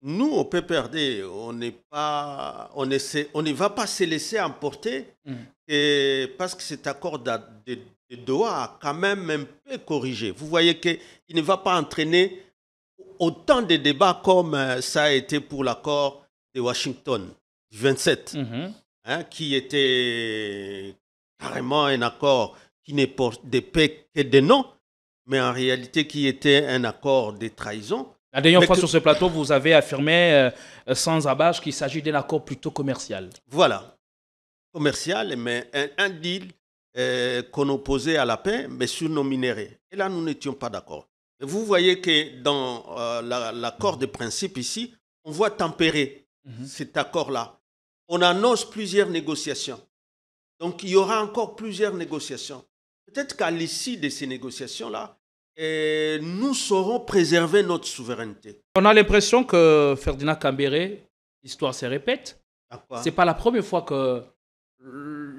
nous, au PPRD, on ne va pas se laisser emporter parce que cet accord de Doha a quand même un peu corrigé. Vous voyez qu'il ne va pas entraîner autant de débats comme ça a été pour l'accord de Washington du 27, qui était carrément un accord qui n'est pas de paix que de nom, mais en réalité qui était un accord de trahison. La dernière fois sur ce plateau, vous avez affirmé sans abâche qu'il s'agit d'un accord plutôt commercial. Voilà, commercial, mais un deal qu'on opposait à la paix, mais sur nos minéraux. Et là, nous n'étions pas d'accord. Vous voyez que dans l'accord de principe ici, on voit tempérer cet accord-là. On annonce plusieurs négociations. Donc, il y aura encore plusieurs négociations. Peut-être qu'à l'issue de ces négociations-là, nous saurons préserver notre souveraineté. On a l'impression que Ferdinand Kambere, l'histoire se répète. Ce n'est pas la première fois que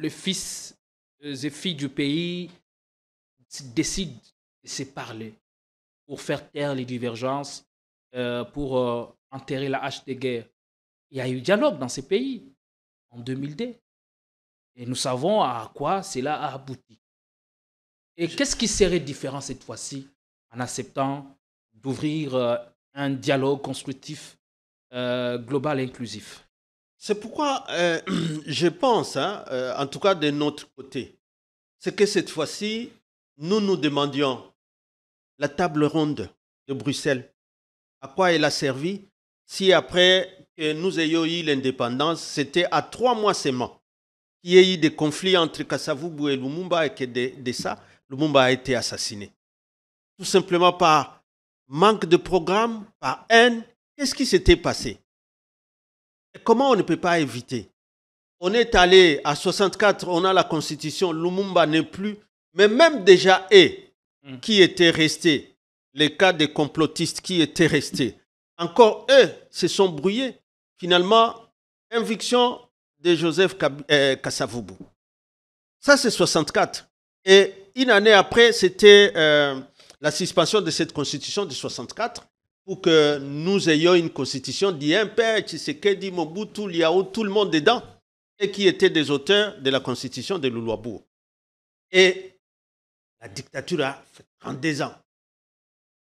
les fils et filles du pays décident de se parler pour faire taire les divergences, pour enterrer la hache de guerre. Il y a eu dialogue dans ces pays en 2002. Et nous savons à quoi cela a abouti. Et qu'est-ce qui serait différent cette fois-ci en acceptant d'ouvrir un dialogue constructif, global et inclusif? C'est pourquoi je pense, en tout cas de notre côté, c'est que cette fois-ci, nous nous demandions la table ronde de Bruxelles, à quoi elle a servi si après que nous ayons eu l'indépendance, c'était à 3 mois seulement qu'il y a eu des conflits entre Kasavubu et Lumumba et que de ça, Lumumba a été assassiné. Tout simplement par manque de programme, par haine. Qu'est-ce qui s'était passé? Et comment on ne peut pas éviter? On est allé à 64, on a la constitution, Lumumba n'est plus, mais même déjà qui étaient restés, les cas des complotistes qui étaient restés, encore eux se sont brouillés. Finalement, inviction de Joseph Kasavubu. Ça, c'est 64. Et une année après, c'était la suspension de cette constitution de 64 pour que nous ayons une constitution d'IMP, Tshisekedi, Mobutu, Liao, tout le monde dedans, et qui étaient des auteurs de la constitution de Luluabourg. Et la dictature a fait 32 ans.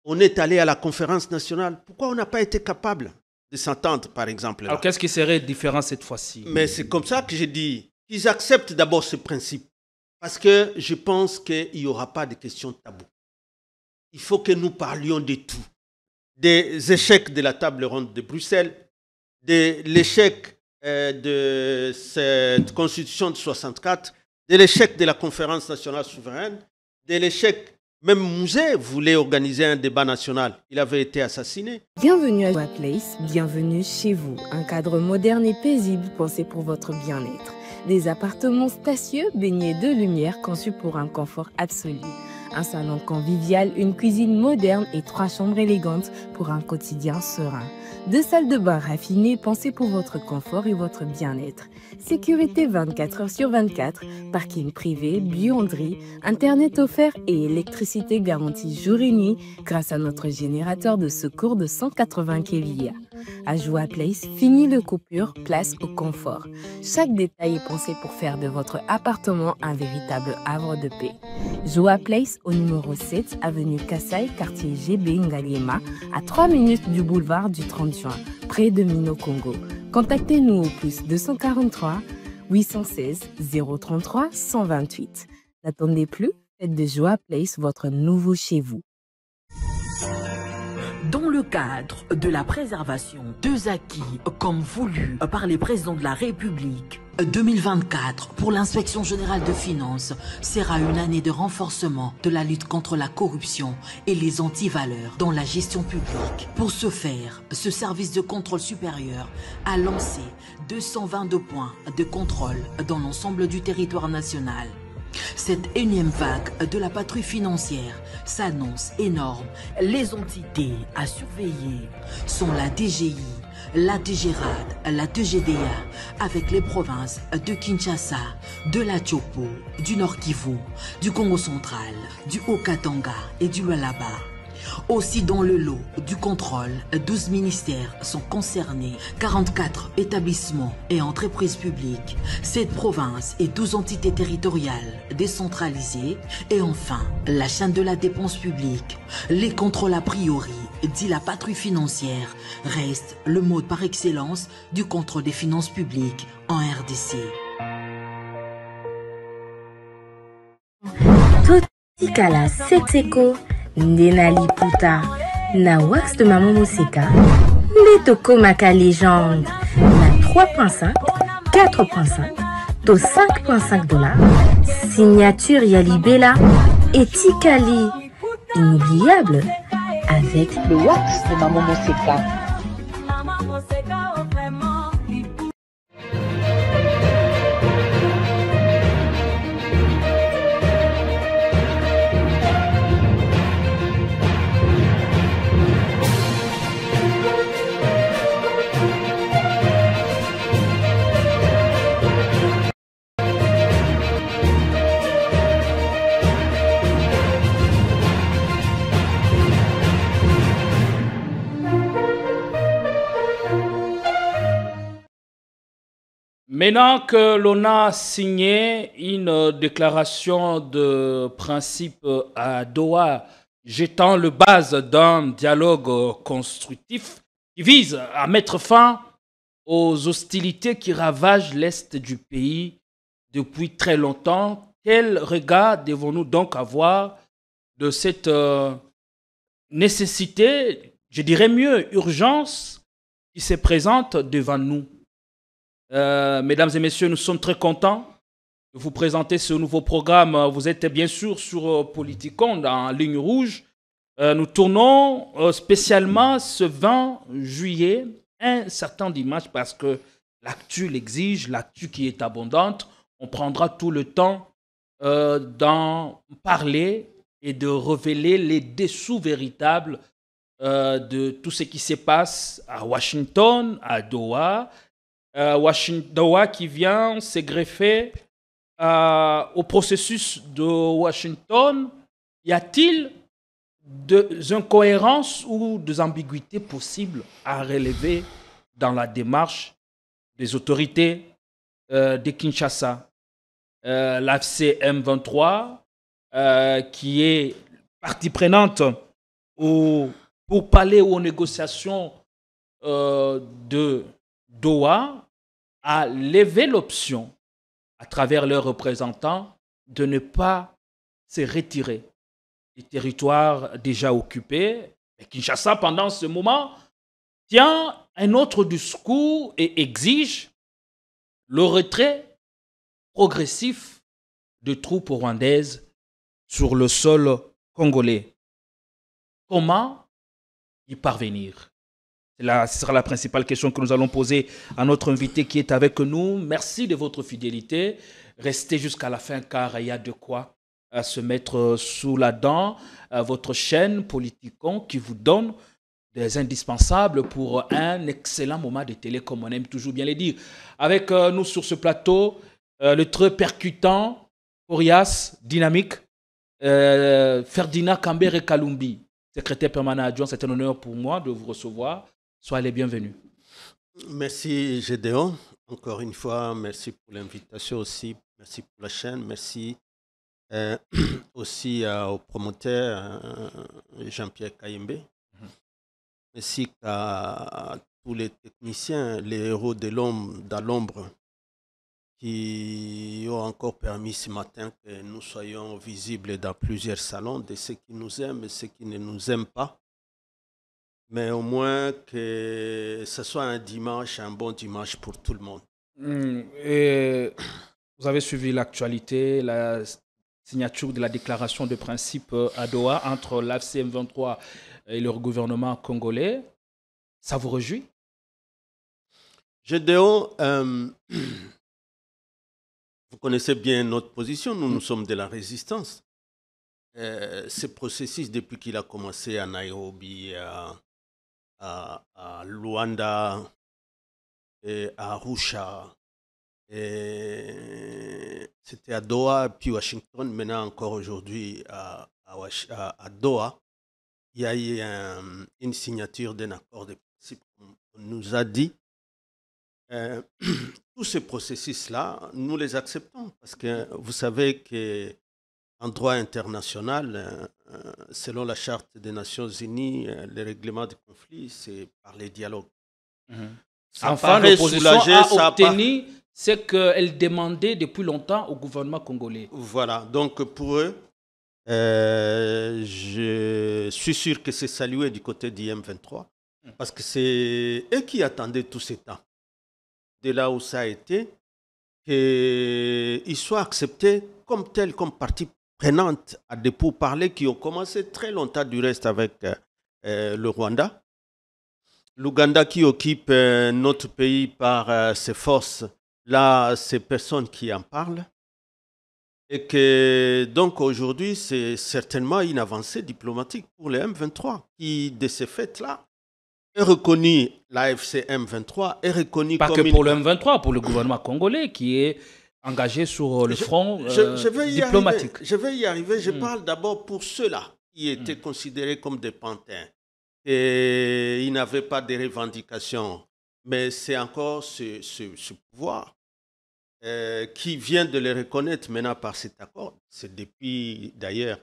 On est allé à la conférence nationale. Pourquoi on n'a pas été capable de s'entendre, par exemple là? Alors, qu'est-ce qui serait différent cette fois-ci? Mais c'est comme ça que j'ai dit qu'ils acceptent d'abord ce principe. Parce que je pense qu'il n'y aura pas de questions taboues. Il faut que nous parlions de tout. Des échecs de la table ronde de Bruxelles, de l'échec de cette constitution de 64, de l'échec de la conférence nationale souveraine, de l'échec. Même Mouzé voulait organiser un débat national. Il avait été assassiné. Bienvenue à Joa Place, bienvenue chez vous. Un cadre moderne et paisible pensé pour votre bien-être. Des appartements spacieux baignés de lumière conçus pour un confort absolu. Un salon convivial, une cuisine moderne et 3 chambres élégantes pour un quotidien serein. 2 salles de bain raffinées pensées pour votre confort et votre bien-être. Sécurité 24 heures sur 24, parking privé, buanderie, internet offert et électricité garantie jour et nuit grâce à notre générateur de secours de 180 kVA. À Joa Place, fini le coupure, place au confort. Chaque détail est pensé pour faire de votre appartement un véritable havre de paix. Joa Place au numéro 7, avenue Kassai, quartier GB Ngaliema, à 3 minutes du boulevard du 30 juin, près de Mino Congo. Contactez-nous au plus 243 816 033 128. N'attendez plus, faites de Joa Place votre nouveau chez vous. Dans le cadre de la préservation des acquis comme voulu par les présidents de la République, 2024 pour l'inspection générale de finances sera une année de renforcement de la lutte contre la corruption et les antivaleurs dans la gestion publique. Pour ce faire, ce service de contrôle supérieur a lancé 222 points de contrôle dans l'ensemble du territoire national. Cette énième vague de la patrouille financière s'annonce énorme. Les entités à surveiller sont la DGI, la DGRAD, la DGDA, avec les provinces de Kinshasa, de la Tchopo, du Nord Kivu, du Congo central, du Haut-Katanga et du Lualaba. Aussi dans le lot du contrôle, 12 ministères sont concernés, 44 établissements et entreprises publiques, 7 provinces et 12 entités territoriales décentralisées et enfin la chaîne de la dépense publique. Les contrôles a priori, dit la patrouille financière, restent le mode par excellence du contrôle des finances publiques en RDC. Totikala Setseko Ndenali Puta na wax de Maman Moseka Metoko Maka légende na 3.5 4.5 to 5.5 dollars signature Yalibela et Tikali inoubliable avec le wax de Maman Moseka. Maintenant que l'on a signé une déclaration de principe à Doha, jetant le base d'un dialogue constructif qui vise à mettre fin aux hostilités qui ravagent l'Est du pays depuis très longtemps, quel regard devons-nous donc avoir de cette nécessité, je dirais mieux, urgence qui se présente devant nous? Mesdames et messieurs, nous sommes très contents de vous présenter ce nouveau programme. Vous êtes bien sûr sur Politicon en ligne rouge. Nous tournons spécialement ce 20 juillet un certain dimanche parce que l'actu l'exige, l'actu qui est abondante. On prendra tout le temps d'en parler et de révéler les dessous véritables de tout ce qui se passe à Washington, à Doha. Doha qui vient se greffer au processus de Washington. Y a-t-il des incohérences ou des ambiguïtés possibles à relever dans la démarche des autorités de Kinshasa? L'AFC M23, qui est partie prenante pour parler aux négociations de Doha, a levé l'option, à travers leurs représentants, de ne pas se retirer des territoires déjà occupés. Et Kinshasa, pendant ce moment, tient un autre discours et exige le retrait progressif de troupes rwandaises sur le sol congolais. Comment y parvenir? Ce sera la principale question que nous allons poser à notre invité qui est avec nous. Merci de votre fidélité. Restez jusqu'à la fin car il y a de quoi se mettre sous la dent. Votre chaîne Politicon qui vous donne des indispensables pour un excellent moment de télé, comme on aime toujours bien le dire. Avec nous sur ce plateau, le très percutant, coriace, dynamique, Ferdinand Kambere Kalumbi, secrétaire permanent adjoint. C'est un honneur pour moi de vous recevoir. Soyez les bienvenus. Merci Gédéon. Encore une fois, merci pour l'invitation aussi. Merci pour la chaîne. Merci aussi au promoteur Jean-Pierre Kayembe. Merci à tous les techniciens, les héros de l'homme dans l'ombre qui ont encore permis ce matin que nous soyons visibles dans plusieurs salons, de ceux qui nous aiment et ceux qui ne nous aiment pas. Mais au moins que ce soit un dimanche, un bon dimanche pour tout le monde. Et vous avez suivi l'actualité, la signature de la déclaration de principe à Doha entre l'AFC M23 et le gouvernement congolais. Ça vous réjouit? Gédéon, vous connaissez bien notre position. Nous sommes de la résistance. Ce processus, depuis qu'il a commencé à Nairobi, à Luanda, et à Arusha, c'était à Doha, puis Washington, maintenant encore aujourd'hui à Doha. il y a eu une signature d'un accord de principe, on nous a dit. Tous ces processus-là, nous les acceptons parce que vous savez qu'en droit international, selon la Charte des Nations Unies, le règlement des conflits, c'est par les dialogues. Enfin, l'opposition a obtenu ce qu'elle demandait depuis longtemps au gouvernement congolais. Voilà, donc pour eux, je suis sûr que c'est salué du côté du M23 parce que c'est eux qui attendaient tout ce temps. De là où ça a été, qu'ils soient acceptés comme tel, comme partie prenante à des pourparlers qui ont commencé très longtemps du reste avec le Rwanda. L'Ouganda qui occupe notre pays par ses forces, là, c'est personne qui en parle. Et que donc aujourd'hui, c'est certainement une avancée diplomatique pour le M23 qui, de ces faits-là, est reconnu, l'AFC M23 est reconnu comme... Pas que pour le M23, pour le gouvernement congolais qui est engagé sur le front diplomatique. Je vais y arriver. Je parle d'abord pour ceux-là qui étaient considérés comme des pantins. Et ils n'avaient pas de revendications. Mais c'est encore ce pouvoir qui vient de les reconnaître maintenant par cet accord. C'est depuis, d'ailleurs,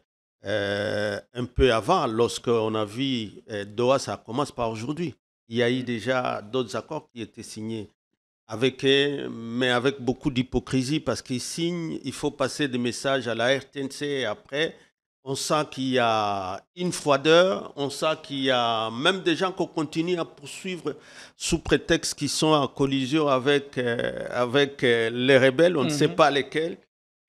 un peu avant, lorsqu'on a vu Doha, ça commence par aujourd'hui. Il y a eu déjà d'autres accords qui étaient signés, mais avec beaucoup d'hypocrisie, parce qu'ils signent, il faut passer des messages à la RTNC et après, on sent qu'il y a une froideur, on sent qu'il y a même des gens qu'on continue à poursuivre sous prétexte qu'ils sont en collision avec les rebelles, on ne sait pas lesquels.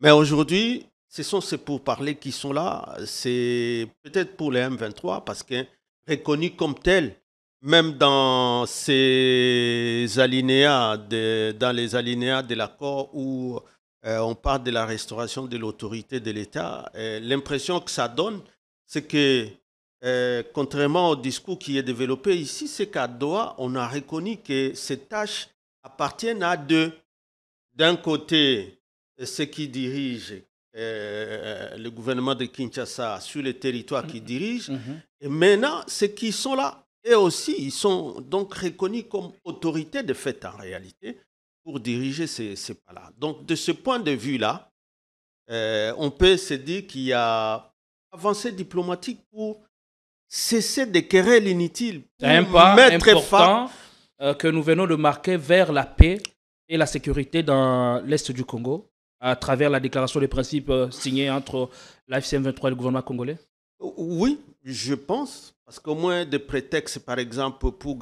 Mais aujourd'hui, ce sont ces pourparlers qui sont là. C'est peut-être pour les M23 parce que reconnus comme tels, même dans ces alinéas, dans les alinéas de l'accord où on parle de la restauration de l'autorité de l'État, l'impression que ça donne, c'est que contrairement au discours qui est développé ici, c'est qu'à Doha, on a reconnu que ces tâches appartiennent à deux. D'un côté, ceux qui dirigent le gouvernement de Kinshasa sur les territoires qui dirigent. Et maintenant, ceux qui sont là, et aussi, ils sont donc reconnus comme autorités de fait en réalité pour diriger ces pas-là. Donc, de ce point de vue-là, on peut se dire qu'il y a avancée diplomatique pour cesser des querelles inutiles. C'est un pas important que nous venons de marquer vers la paix et la sécurité dans l'Est du Congo, à travers la déclaration des principes signée entre l'AFC M23 et le gouvernement congolais? Oui, je pense. Parce qu'au moins des prétextes, par exemple, pour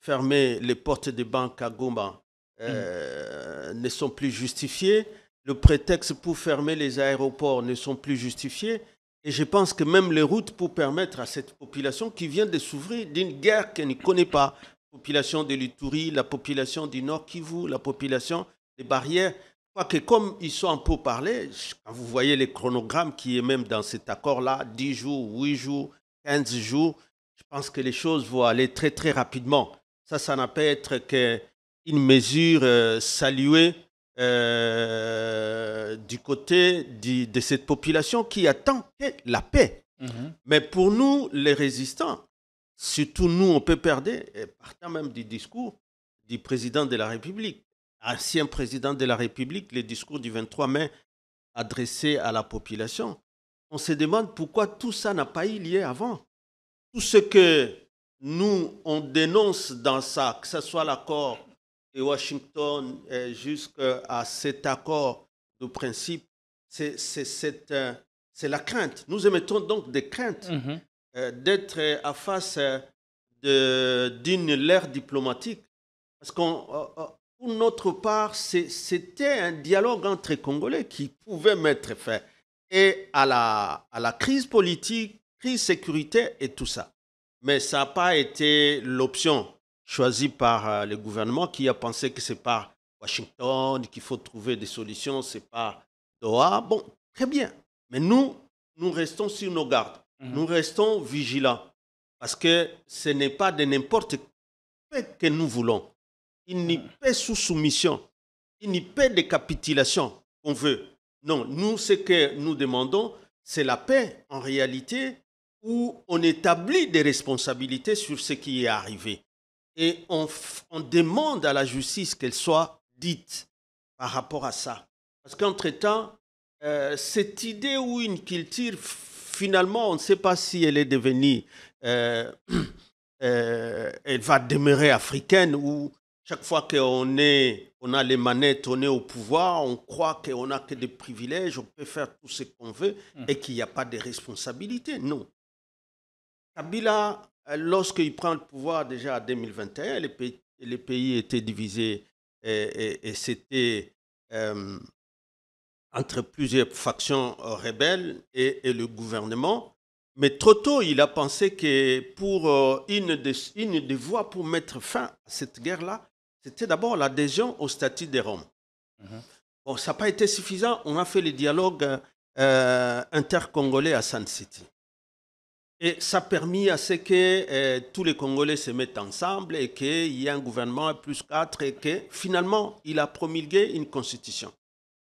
fermer les portes des banques à Goma ne sont plus justifiés. Le prétexte pour fermer les aéroports ne sont plus justifiés. Et je pense que même les routes pour permettre à cette population qui vient de s'ouvrir d'une guerre qu'elle ne connaît pas, la population de l'Ituri, la population du Nord Kivu, la population des barrières, que comme ils sont en pourparlers, quand vous voyez les chronogrammes qui est même dans cet accord-là, 10 jours, 8 jours, 15 jours, je pense que les choses vont aller très très rapidement. Ça n'a pas être qu'une mesure saluée du côté de cette population qui attend la paix. Mais pour nous, les résistants, surtout nous, on peut perdre, partant même du discours du président de la République, ancien président de la République, le discours du 23 mai adressé à la population. On se demande pourquoi tout ça n'a pas eu lieu avant. Tout ce que nous, on dénonce dans ça, que ce soit l'accord de Washington jusqu'à cet accord de principe, c'est la crainte. Nous émettons donc des craintes d'être à face d'une ère diplomatique. Parce qu'on... Pour notre part, c'était un dialogue entre Congolais qui pouvait mettre fin et à la crise politique, crise sécuritaire et tout ça. Mais ça n'a pas été l'option choisie par le gouvernement qui a pensé que c'est par Washington qu'il faut trouver des solutions, c'est par Doha. Bon, très bien. Mais nous restons sur nos gardes. Nous restons vigilants parce que ce n'est pas de n'importe quoi que nous voulons. Il n'y paie sous soumission, il n'y paie de capitulation qu'on veut. Non, nous, ce que nous demandons, c'est la paix en réalité où on établit des responsabilités sur ce qui est arrivé. Et on demande à la justice qu'elle soit dite par rapport à ça. Parce qu'entre-temps, cette idée ou une culture, finalement, on ne sait pas si elle est devenue, elle va demeurer africaine ou chaque fois qu'on a les manettes, on est au pouvoir, on croit qu'on n'a que des privilèges, on peut faire tout ce qu'on veut et qu'il n'y a pas de responsabilité. Non. Kabila, lorsqu'il prend le pouvoir déjà en 2021, les pays étaient divisés et c'était entre plusieurs factions rebelles et le gouvernement. Mais trop tôt, il a pensé que pour une des voies pour mettre fin à cette guerre-là, c'était d'abord l'adhésion au statut de Rome. Bon, ça n'a pas été suffisant. On a fait le dialogue intercongolais à Sun City. Et ça a permis à ce que tous les Congolais se mettent ensemble et qu'il y ait un gouvernement plus 4 et que finalement, il a promulgué une constitution.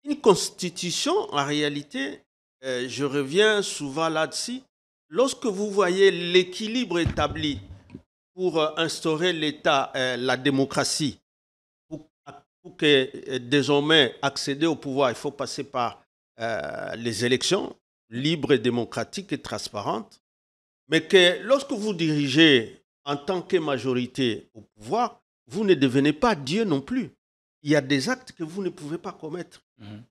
Une constitution, en réalité, je reviens souvent là-dessus, lorsque vous voyez l'équilibre établi pour instaurer l'État, la démocratie, pour que désormais accéder au pouvoir, il faut passer par les élections libres, démocratiques et transparentes. Mais que lorsque vous dirigez en tant que majorité au pouvoir, vous ne devenez pas Dieu non plus. Il y a des actes que vous ne pouvez pas commettre.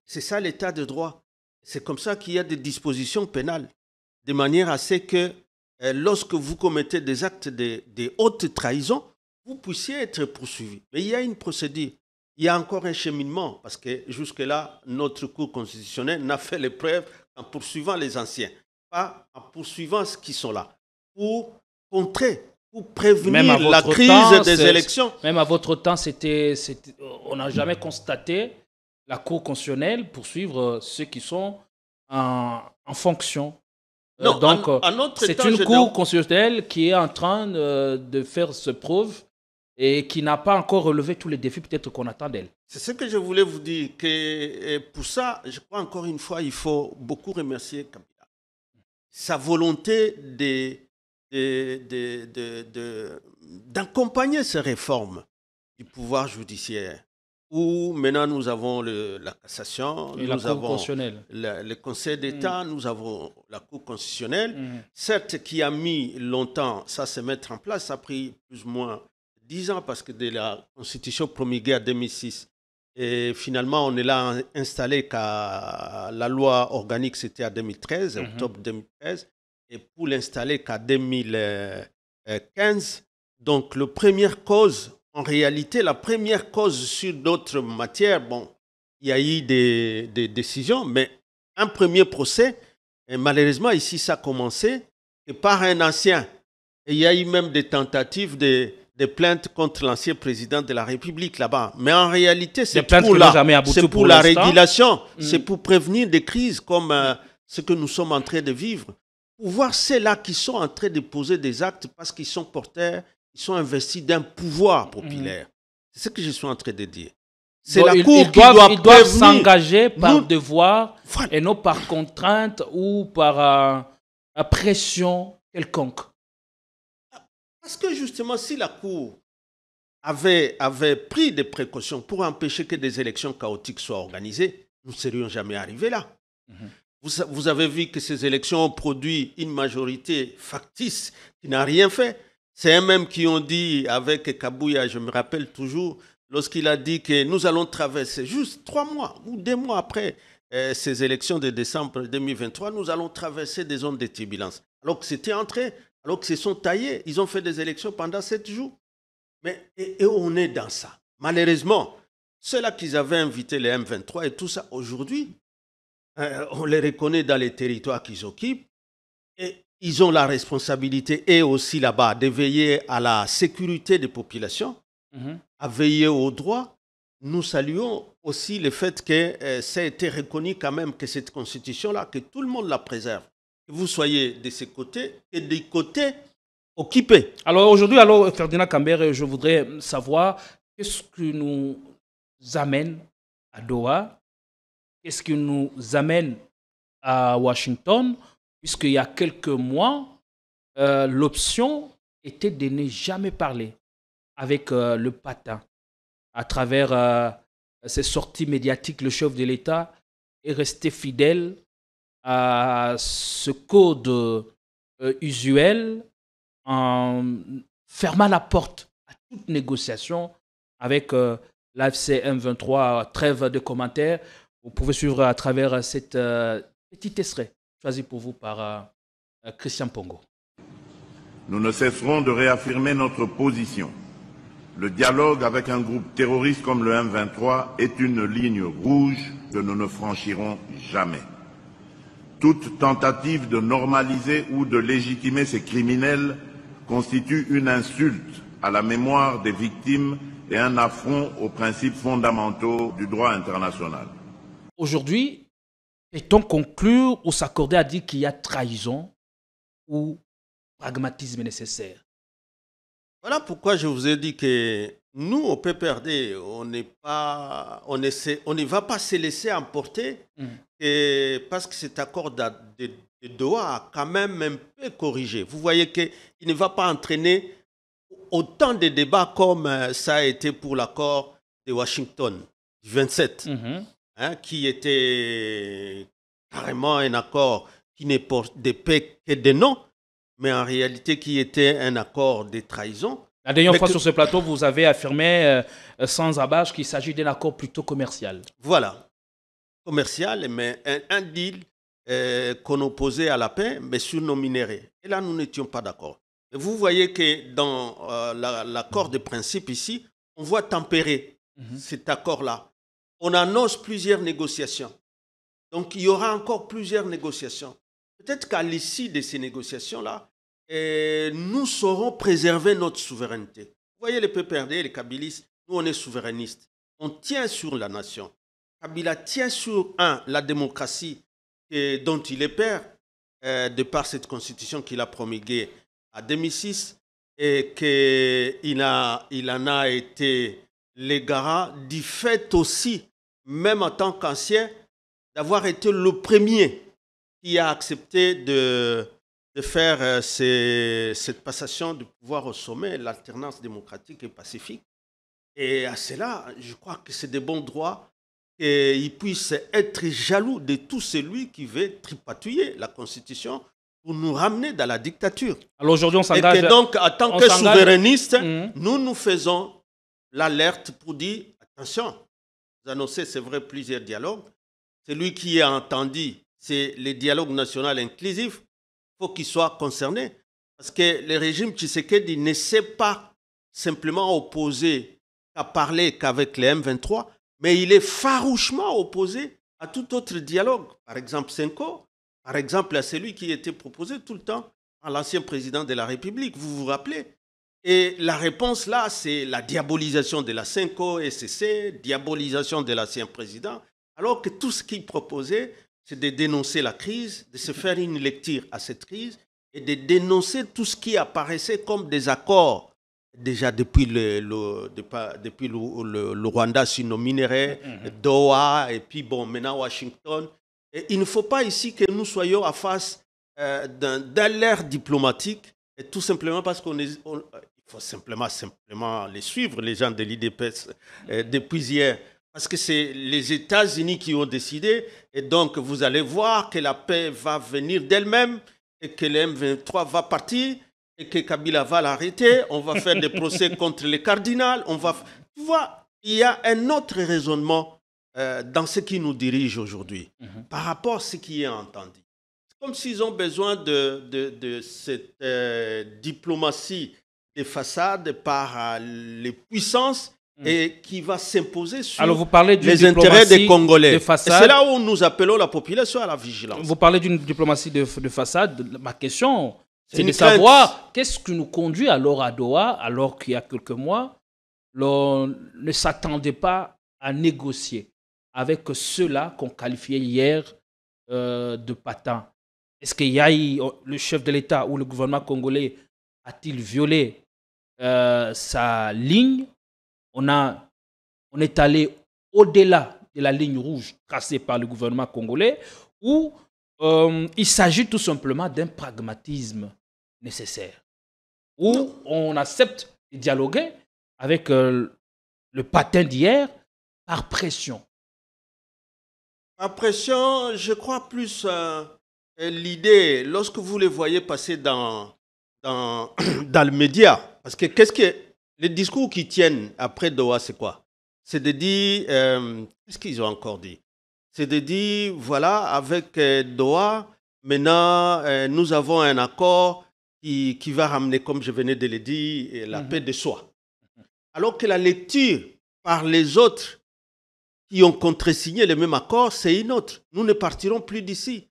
C'est ça l'état de droit. C'est comme ça qu'il y a des dispositions pénales. De manière à ce que lorsque vous commettez des actes de haute trahison, vous puissiez être poursuivi. Mais il y a une procédure. Il y a encore un cheminement parce que jusque-là, notre Cour constitutionnelle n'a fait les preuves en poursuivant les anciens. Pas en poursuivant ceux qui sont là, pour contrer, pour prévenir la crise des élections. Même à votre temps, on n'a jamais constaté la Cour constitutionnelle poursuivre ceux qui sont en fonction. Non, donc, c'est une Cour constitutionnelle qui est en train de faire ses preuves et qui n'a pas encore relevé tous les défis peut-être qu'on attend d'elle. C'est ce que je voulais vous dire, que pour ça, je crois encore une fois, il faut beaucoup remercier Kabila. Sa volonté d'accompagner ces réformes du pouvoir judiciaire, où maintenant nous avons la cassation, nous avons le Conseil d'État, nous avons la Cour constitutionnelle, certes qui a mis longtemps ça se mettre en place, ça a pris plus ou moins 10 ans parce que de la Constitution promulguée en 2006, et finalement, on est là installé qu'à la loi organique, c'était en 2013, octobre 2013, et pour l'installer qu'en 2015. Donc, la première cause, en réalité, la première cause sur d'autres matières, bon, il y a eu des décisions, mais un premier procès, et malheureusement, ici, ça a commencé et par un ancien. Et il y a eu même des tentatives des plaintes contre l'ancien président de la République là-bas. Mais en réalité, c'est pour la régulation, c'est pour prévenir des crises comme ce que nous sommes en train de vivre. Pour voir ceux-là qui sont en train de poser des actes parce qu'ils sont porteurs, ils sont investis d'un pouvoir populaire. C'est ce que je suis en train de dire. C'est la Cour qui doit s'engager par devoir et non par contrainte ou par pression quelconque. Parce que justement, si la Cour avait pris des précautions pour empêcher que des élections chaotiques soient organisées, nous ne serions jamais arrivés là. Vous avez vu que ces élections ont produit une majorité factice qui n'a rien fait. C'est eux-mêmes qui ont dit avec Kabouya, je me rappelle toujours, lorsqu'il a dit que nous allons traverser, juste 3 mois ou 2 mois après ces élections de décembre 2023, nous allons traverser des zones de turbulence. Alors que c'était entré. Alors qu'ils se sont taillés, ils ont fait des élections pendant 7 jours. Mais et on est dans ça. Malheureusement, ceux-là qu'ils avaient invité les M23 et tout ça, aujourd'hui, on les reconnaît dans les territoires qu'ils occupent. Et ils ont la responsabilité, et aussi là-bas, de veiller à la sécurité des populations, à veiller aux droits. Nous saluons aussi le fait que ça a été reconnu quand même que cette constitution-là, que tout le monde la préserve. Que vous soyez de ces côtés et des côtés occupés. Alors aujourd'hui, Ferdinand Kambere, je voudrais savoir qu'est-ce qui nous amène à Doha, qu'est-ce qui nous amène à Washington, puisqu'il y a quelques mois, l'option était de ne jamais parler avec le Patin. À travers ses sorties médiatiques, le chef de l'État est resté fidèle à ce code usuel en fermant la porte à toute négociation avec l'AFC M23. Trêve de commentaires. Vous pouvez suivre à travers cette petit extrait choisi pour vous par Christian Pongo. Nous ne cesserons de réaffirmer notre position. Le dialogue avec un groupe terroriste comme le M23 est une ligne rouge que nous ne franchirons jamais. Toute tentative de normaliser ou de légitimer ces criminels constitue une insulte à la mémoire des victimes et un affront aux principes fondamentaux du droit international. Aujourd'hui, peut-on conclure ou s'accorder à dire qu'il y a trahison ou pragmatisme nécessaire? Voilà pourquoi je vous ai dit que nous, au PPRD, on ne va pas se laisser emporter parce que cet accord de Doha a quand même un peu corrigé. Vous voyez qu'il ne va pas entraîner autant de débats comme ça a été pour l'accord de Washington du 27, qui était carrément un accord qui n'est pas de paix que de non, mais en réalité qui était un accord de trahison. La dernière fois sur ce plateau, vous avez affirmé sans abâche qu'il s'agit d'un accord plutôt commercial. Voilà, commercial, mais un deal qu'on opposait à la paix, mais sur nos minéraux. Et là, nous n'étions pas d'accord. Vous voyez que dans l'accord de principe ici, on voit tempérer cet accord-là. On annonce plusieurs négociations. Donc, il y aura encore plusieurs négociations. Peut-être qu'à l'issue de ces négociations-là, nous saurons préserver notre souveraineté. Vous voyez, les PPRD et les Kabylistes, nous, on est souverainistes. On tient sur la nation. Kabila tient sur, la démocratie dont il est père, de par cette constitution qu'il a promulguée en 2006, et qu'il en a été le garant du fait aussi, même en tant qu'ancien, d'avoir été le premier qui a accepté de faire cette passation du pouvoir au sommet, l'alternance démocratique et pacifique. Et à cela, je crois que c'est de bons droits qu'il puisse être jaloux de tout celui qui veut tripatouiller la Constitution pour nous ramener dans la dictature. Alors aujourd'hui, on s'engage. Et que donc, en tant que souverainistes, nous faisons l'alerte pour dire, attention, vous annoncez, c'est vrai, plusieurs dialogues. Celui qui a entendu, c'est le dialogue national inclusif. Il faut qu'il soit concerné. Parce que le régime Tshisekedi ne s'est pas simplement opposé à parler qu'avec les M23, mais il est farouchement opposé à tout autre dialogue. Par exemple, Senko, par exemple, à celui qui était proposé tout le temps à l'ancien président de la République, vous vous rappelez? Et la réponse là, c'est la diabolisation de la Senko, SCC, diabolisation de l'ancien président, alors que tout ce qu'il proposait, c'est de dénoncer la crise, de se faire une lecture à cette crise et de dénoncer tout ce qui apparaissait comme des accords, déjà depuis le Rwanda sur nos minéraux, Doha, et puis bon, maintenant Washington. Et il ne faut pas ici que nous soyons à face d'un l'ère diplomatique, et tout simplement parce il faut simplement les suivre, les gens de l'IDPS, depuis hier. Parce que c'est les États-Unis qui ont décidé, et donc vous allez voir que la paix va venir d'elle-même, et que le M23 va partir, et que Kabila va l'arrêter, on va faire des procès contre les cardinals, tu vois, il y a un autre raisonnement dans ce qui nous dirige aujourd'hui, par rapport à ce qui est entendu. C'est comme s'ils ont besoin de cette diplomatie des façades par les puissances, et qui va s'imposer sur les intérêts des Congolais. Et c'est là où nous appelons la population à la vigilance. Vous parlez d'une diplomatie de façade. Ma question, c'est de savoir qu'est-ce qui nous conduit alors à Doha, alors qu'il y a quelques mois, l'on ne s'attendait pas à négocier avec ceux-là qu'on qualifiait hier de patins. Est-ce qu'il y a le chef de l'État ou le gouvernement congolais a-t-il violé sa ligne? On est allé au-delà de la ligne rouge tracée par le gouvernement congolais, ou il s'agit tout simplement d'un pragmatisme nécessaire. Ou on accepte de dialoguer avec le patin d'hier par pression. Par pression, je crois plus l'idée, lorsque vous les voyez passer dans le média, parce que les discours qui tiennent après Doha, c'est quoi? C'est de dire, qu'est-ce qu'ils ont encore dit? C'est de dire, voilà, avec Doha, maintenant, nous avons un accord qui va ramener, comme je venais de le dire, la paix de soi. Alors que la lecture par les autres qui ont contresigné le même accord, c'est une autre. Nous ne partirons plus d'ici.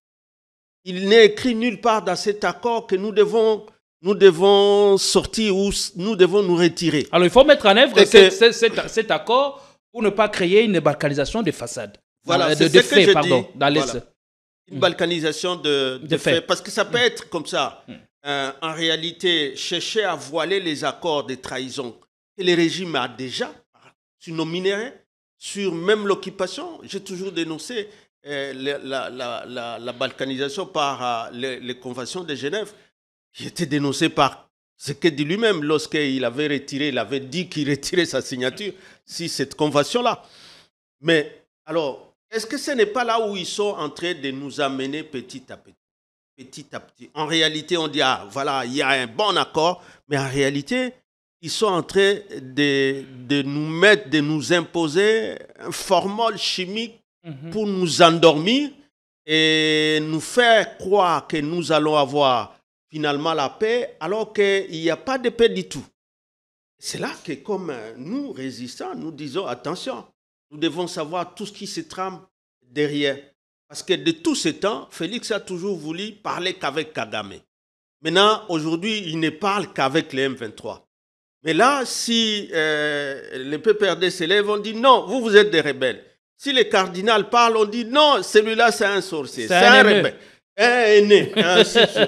Il n'est écrit nulle part dans cet accord que nous devons sortir ou nous devons nous retirer. Alors, il faut mettre en œuvre cet accord pour ne pas créer une balkanisation des façades. Voilà, de faits, pardon. Voilà. Une balkanisation de faits. Parce que ça peut être comme ça. En réalité, chercher à voiler les accords de trahison que le régime a déjà sur nos minéraux, sur même l'occupation. J'ai toujours dénoncé la balkanisation par les conventions de Genève, qui était dénoncée par ce qu'il dit lui-même lorsqu'il avait retiré, il avait dit qu'il retirait sa signature sur cette convention-là. Mais alors, est-ce que ce n'est pas là où ils sont en train de nous amener petit à petit? Petit à petit. En réalité, on dit, ah, voilà, il y a un bon accord, mais en réalité, ils sont en train de nous mettre, de nous imposer un formol chimique pour nous endormir et nous faire croire que nous allons avoir finalement la paix, alors qu'il n'y a pas de paix du tout. C'est là que, comme nous, résistants, nous disons, attention, nous devons savoir tout ce qui se trame derrière. Parce que de tout ce temps, Félix a toujours voulu parler qu'avec Kagame. Maintenant, aujourd'hui, il ne parle qu'avec les M23. Mais là, si les PPRD s'élèvent, on dit non, vous êtes des rebelles. Si les cardinals parlent, on dit non, celui-là, c'est un sorcier, c'est un rebelle, un aîné.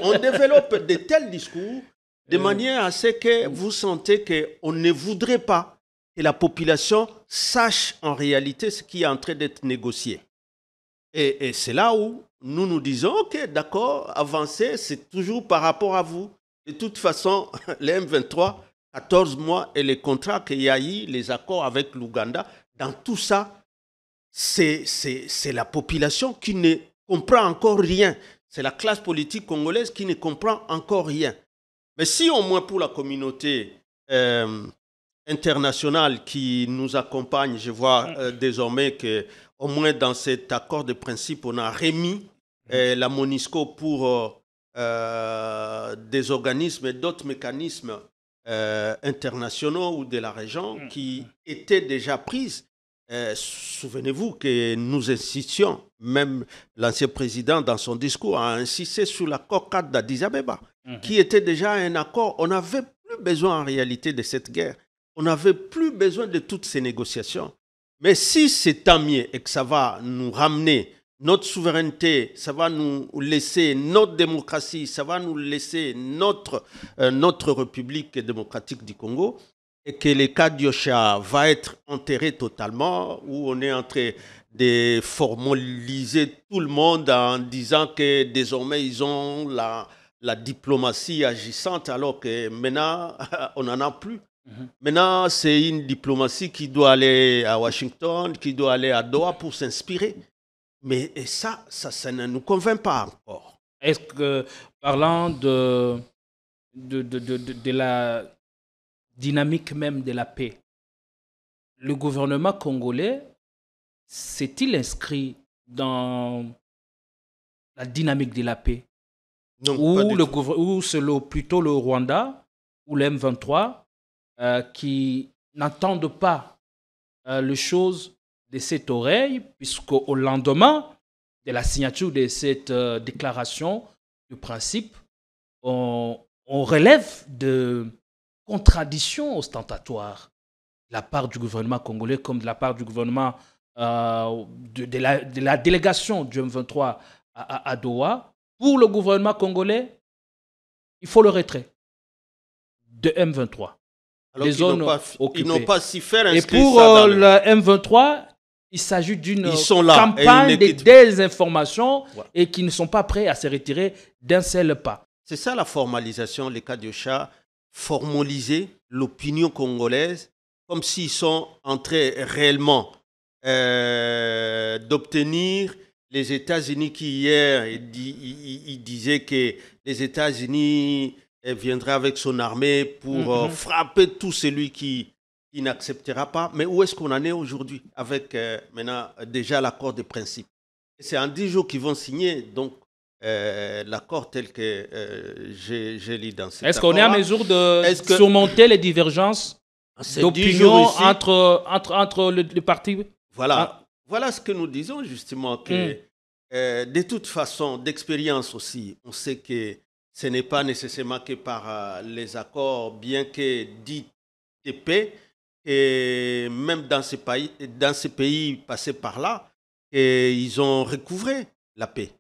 On développe de tels discours de manière à ce que vous sentez qu'on ne voudrait pas que la population sache en réalité ce qui est en train d'être négocié. Et c'est là où nous nous disons, ok, d'accord, avancer, c'est toujours par rapport à vous. De toute façon, les M23, 14 mois et les contrats qu'il y a eu, les accords avec l'Ouganda, dans tout ça, c'est la population qui ne comprend encore rien. C'est la classe politique congolaise qui ne comprend encore rien. Mais si au moins pour la communauté internationale qui nous accompagne, je vois désormais qu'au moins dans cet accord de principe, on a remis la MONUSCO pour des organismes et d'autres mécanismes internationaux ou de la région qui étaient déjà prises. Souvenez-vous que nous insistions, même l'ancien président dans son discours a insisté sur l'accord 4 d'Addis Abeba, qui était déjà un accord. On n'avait plus besoin en réalité de cette guerre. On n'avait plus besoin de toutes ces négociations. Mais si c'est tant mieux et que ça va nous ramener notre souveraineté, ça va nous laisser notre démocratie, ça va nous laisser notre République démocratique du Congo, et que le cas d'Yosha va être enterré totalement, où on est en train de formaliser tout le monde en disant que désormais ils ont la diplomatie agissante, alors que maintenant on n'en a plus. Maintenant, c'est une diplomatie qui doit aller à Washington, qui doit aller à Doha pour s'inspirer. Mais ça ne nous convainc pas encore. Est-ce que, parlant de la dynamique même de la paix, le gouvernement congolais s'est-il inscrit dans la dynamique de la paix? Non, ou c'est plutôt le Rwanda ou le M23 qui n'entendent pas les choses de cette oreille, puisqu'au lendemain de la signature de cette déclaration de principe, on relève de contradictions ostentatoires de la part du gouvernement congolais comme de la part du gouvernement de la délégation du M23 à Doha. Pour le gouvernement congolais, il faut le retrait de M23. Alors les zones occupées. Ils n'ont pas si faire et pour le M23, il s'agit d'une campagne de désinformation et qui ne sont pas prêts à se retirer d'un seul pas. C'est ça la formalisation, les Kadiocha, formaliser l'opinion congolaise comme s'ils sont en train réellement d'obtenir les États-Unis qui hier, ils disaient que les États-Unis viendraient avec son armée pour frapper tout celui qui n'acceptera pas. Mais où est-ce qu'on en est aujourd'hui avec maintenant déjà l'accord de principe? C'est en 10 jours qu'ils vont signer, donc l'accord tel que j'ai lu dans cet accord. Est-ce qu'on est à mesure de surmonter les divergences d'opinion entre les partis? Voilà. Voilà ce que nous disons justement, que de toute façon, d'expérience aussi, on sait que ce n'est pas nécessairement que par les accords, bien que dits de paix, et même dans ces pays passés par là, ils ont recouvré la paix.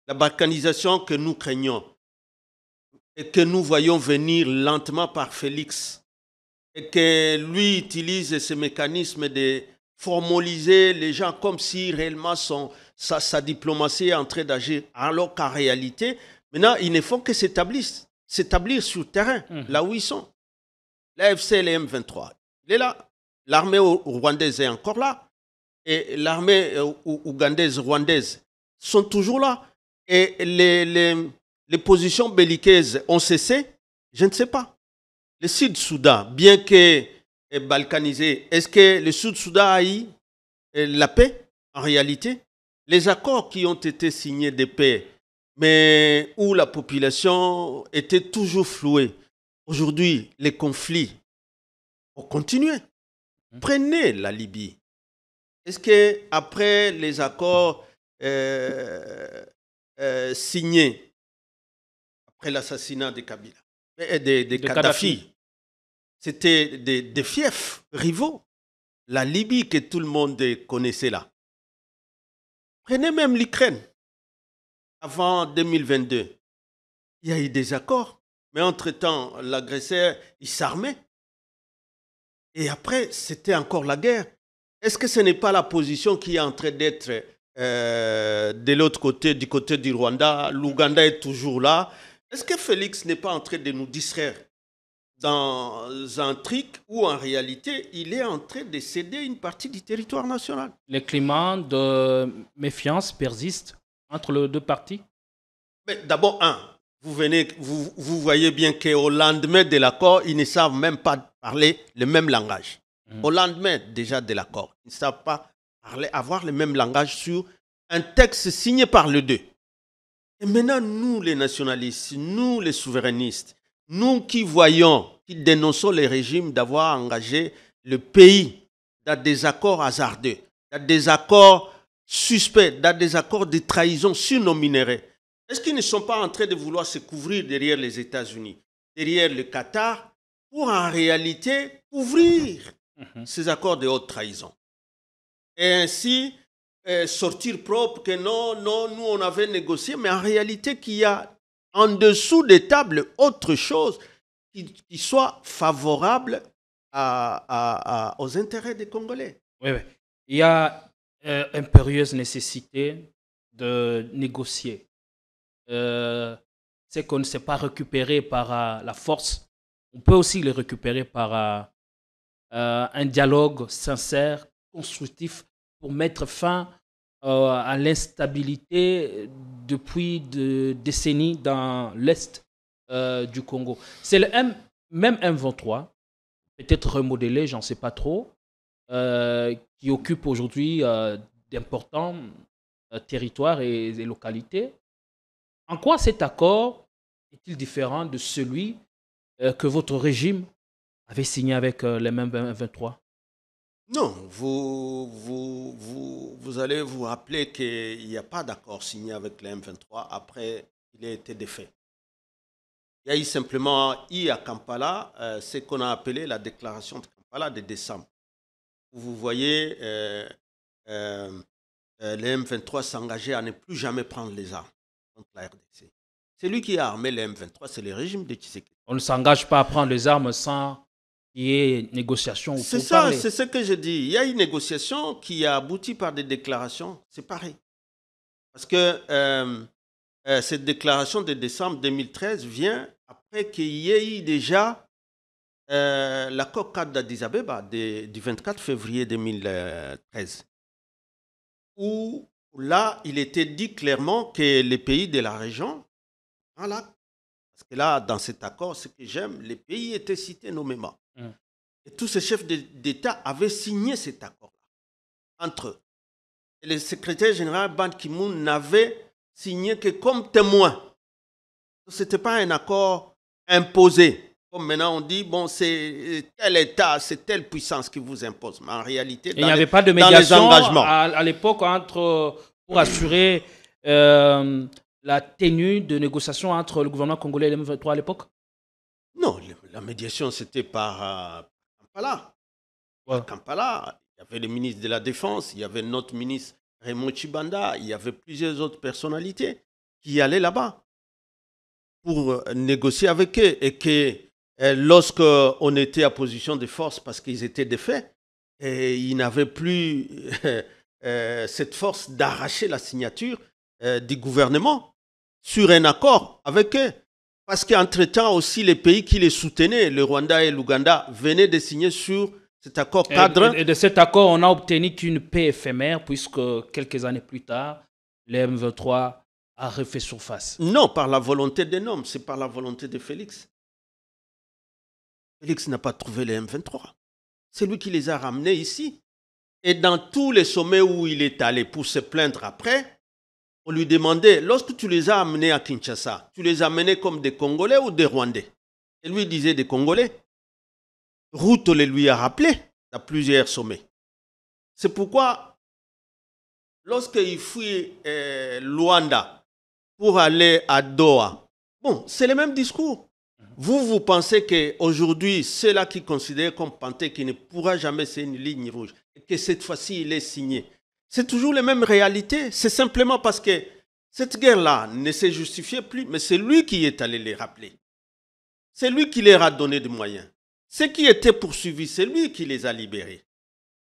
La balkanisation que nous craignons et que nous voyons venir lentement par Félix, et que lui utilise ce mécanisme de formaliser les gens comme si réellement sa diplomatie est en train d'agir, alors qu'en réalité, maintenant, ils ne font que s'établir sur le terrain, là où ils sont. L'AFC et les M23, il est là. L'armée rwandaise est encore là. Et l'armée ougandaise, rwandaise sont toujours là. Et les positions belliqueuses ont cessé, je ne sais pas. Le Sud-Soudan, bien que balkanisé, est-ce que le Sud-Soudan a eu la paix en réalité? Les accords qui ont été signés de paix, mais où la population était toujours flouée. Aujourd'hui, les conflits ont continué. Prenez la Libye. Est-ce qu'après les accords signés, après l'assassinat de Kabila, de Kadhafi, c'était des fiefs rivaux. La Libye que tout le monde connaissait là. Prenez même l'Ukraine. Avant 2022, il y a eu des accords. Mais entre-temps, l'agresseur, il s'armait. Et après, c'était encore la guerre. Est-ce que ce n'est pas la position qui est en train d'être de l'autre côté, du côté du Rwanda? L'Ouganda est toujours là. Est-ce que Félix n'est pas en train de nous distraire dans un truc où en réalité, il est en train de céder une partie du territoire national? Le climat de méfiance persiste entre les deux parties? D'abord, vous voyez bien qu'au lendemain de l'accord, ils ne savent même pas parler le même langage. Au lendemain déjà de l'accord, ils ne savent pas avoir le même langage sur un texte signé par les deux. Et maintenant, nous les nationalistes, nous les souverainistes, nous qui voyons, qui dénonçons les régimes d'avoir engagé le pays dans des accords hasardeux, dans des accords suspects, dans des accords de trahison sur nos minéraux, est-ce qu'ils ne sont pas en train de vouloir se couvrir derrière les États-Unis, derrière le Qatar, pour en réalité couvrir ces accords de haute trahison? Et ainsi sortir propre que non, nous on avait négocié, mais en réalité qu'il y a en dessous des tables autre chose qui soit favorable aux intérêts des Congolais. Oui. Il y a impérieuse nécessité de négocier. C'est qu'on ne s'est pas récupéré par la force. On peut aussi le récupérer par un dialogue sincère, constructif, pour mettre fin à l'instabilité depuis des décennies dans l'est du Congo. C'est le même M23, peut-être remodelé, j'en sais pas trop, qui occupe aujourd'hui d'importants territoires et localités. En quoi cet accord est-il différent de celui que votre régime avait signé avec les mêmes M23? Non, vous allez vous rappeler qu'il n'y a pas d'accord signé avec les M23 après il a été défait. Il y a eu simplement à Kampala ce qu'on a appelé la déclaration de Kampala de décembre. Vous voyez les M23 s'engager à ne plus jamais prendre les armes contre la RDC. C'est lui qui a armé les M23, c'est le régime de Tshisekedi. On ne s'engage pas à prendre les armes sans qu'il y ait négociation. C'est ça, c'est ce que je dis. Il y a une négociation qui a abouti par des déclarations, c'est pareil. Parce que cette déclaration de décembre 2013 vient après qu'il y ait eu déjà l'accord cadre d'Addis Abeba du 24 février 2013, où là, il était dit clairement que les pays de la région, voilà, parce que là, dans cet accord, ce que j'aime, les pays étaient cités nommément. Et tous ces chefs d'État avaient signé cet accord-là, entre eux. Et le secrétaire général Ban Ki-moon n'avait signé que comme témoin. Ce n'était pas un accord imposé. Comme maintenant on dit, bon, c'est tel État, c'est telle puissance qui vous impose. Mais en réalité, il n'y avait pas de médiation à l'époque pour assurer la tenue de négociations entre le gouvernement congolais et le M23 à l'époque? Non, la médiation, c'était par Kampala. Ouais. Kampala, il y avait le ministre de la Défense, il y avait notre ministre Raymond Chibanda, il y avait plusieurs autres personnalités qui allaient là-bas pour négocier avec eux. Et que lorsqu'on était à position de force parce qu'ils étaient défaits, et ils n'avaient plus cette force d'arracher la signature du gouvernement sur un accord avec eux. Parce qu'entre-temps aussi, les pays qui les soutenaient, le Rwanda et l'Ouganda, venaient de signer sur cet accord cadre. Et de cet accord, on a obtenu qu'une paix éphémère, puisque quelques années plus tard, le M23 a refait surface. Non, par la volonté des noms, c'est par la volonté de Félix. Félix n'a pas trouvé les M23. C'est lui qui les a ramenés ici. Et dans tous les sommets où il est allé pour se plaindre après, on lui demandait, lorsque tu les as amenés à Kinshasa, tu les as amenés comme des Congolais ou des Rwandais? Et lui disait des Congolais. Ruto les lui a rappelé à plusieurs sommets. C'est pourquoi, lorsqu'il fuit Luanda pour aller à Doha, bon, c'est le même discours. Vous pensez qu'aujourd'hui, ceux-là qui considèrent comme Panté qui ne pourra jamais ser une ligne rouge, et que cette fois-ci, il est signé. C'est toujours les mêmes réalités. C'est simplement parce que cette guerre-là ne se justifiait plus, mais c'est lui qui est allé les rappeler. C'est lui qui leur a donné des moyens. Ceux qui étaient poursuivis, c'est lui qui les a libérés.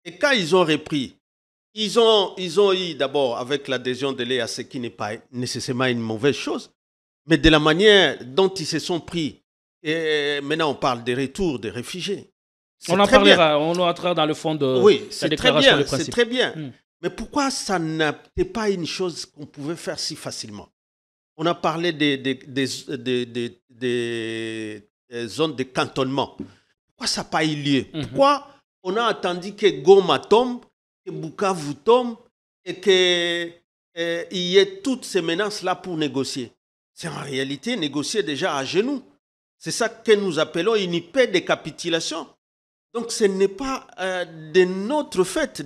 Et quand ils ont repris, ils ont eu d'abord avec l'adhésion de l'EAC, qui n'est pas nécessairement une mauvaise chose, mais de la manière dont ils se sont pris. Et maintenant, on parle des retours des réfugiés. On en parlera, on entrera dans le fond de la déclaration de principe. C'est très bien. Mais pourquoi ça n'était pas une chose qu'on pouvait faire si facilement? On a parlé des zones de cantonnement. Pourquoi ça n'a pas eu lieu? Pourquoi on a attendu que Goma tombe, que Bukavu tombe et qu'il y ait toutes ces menaces-là pour négocier? C'est en réalité négocier déjà à genoux. C'est ça que nous appelons une paix de capitulation. Donc ce n'est pas de notre fait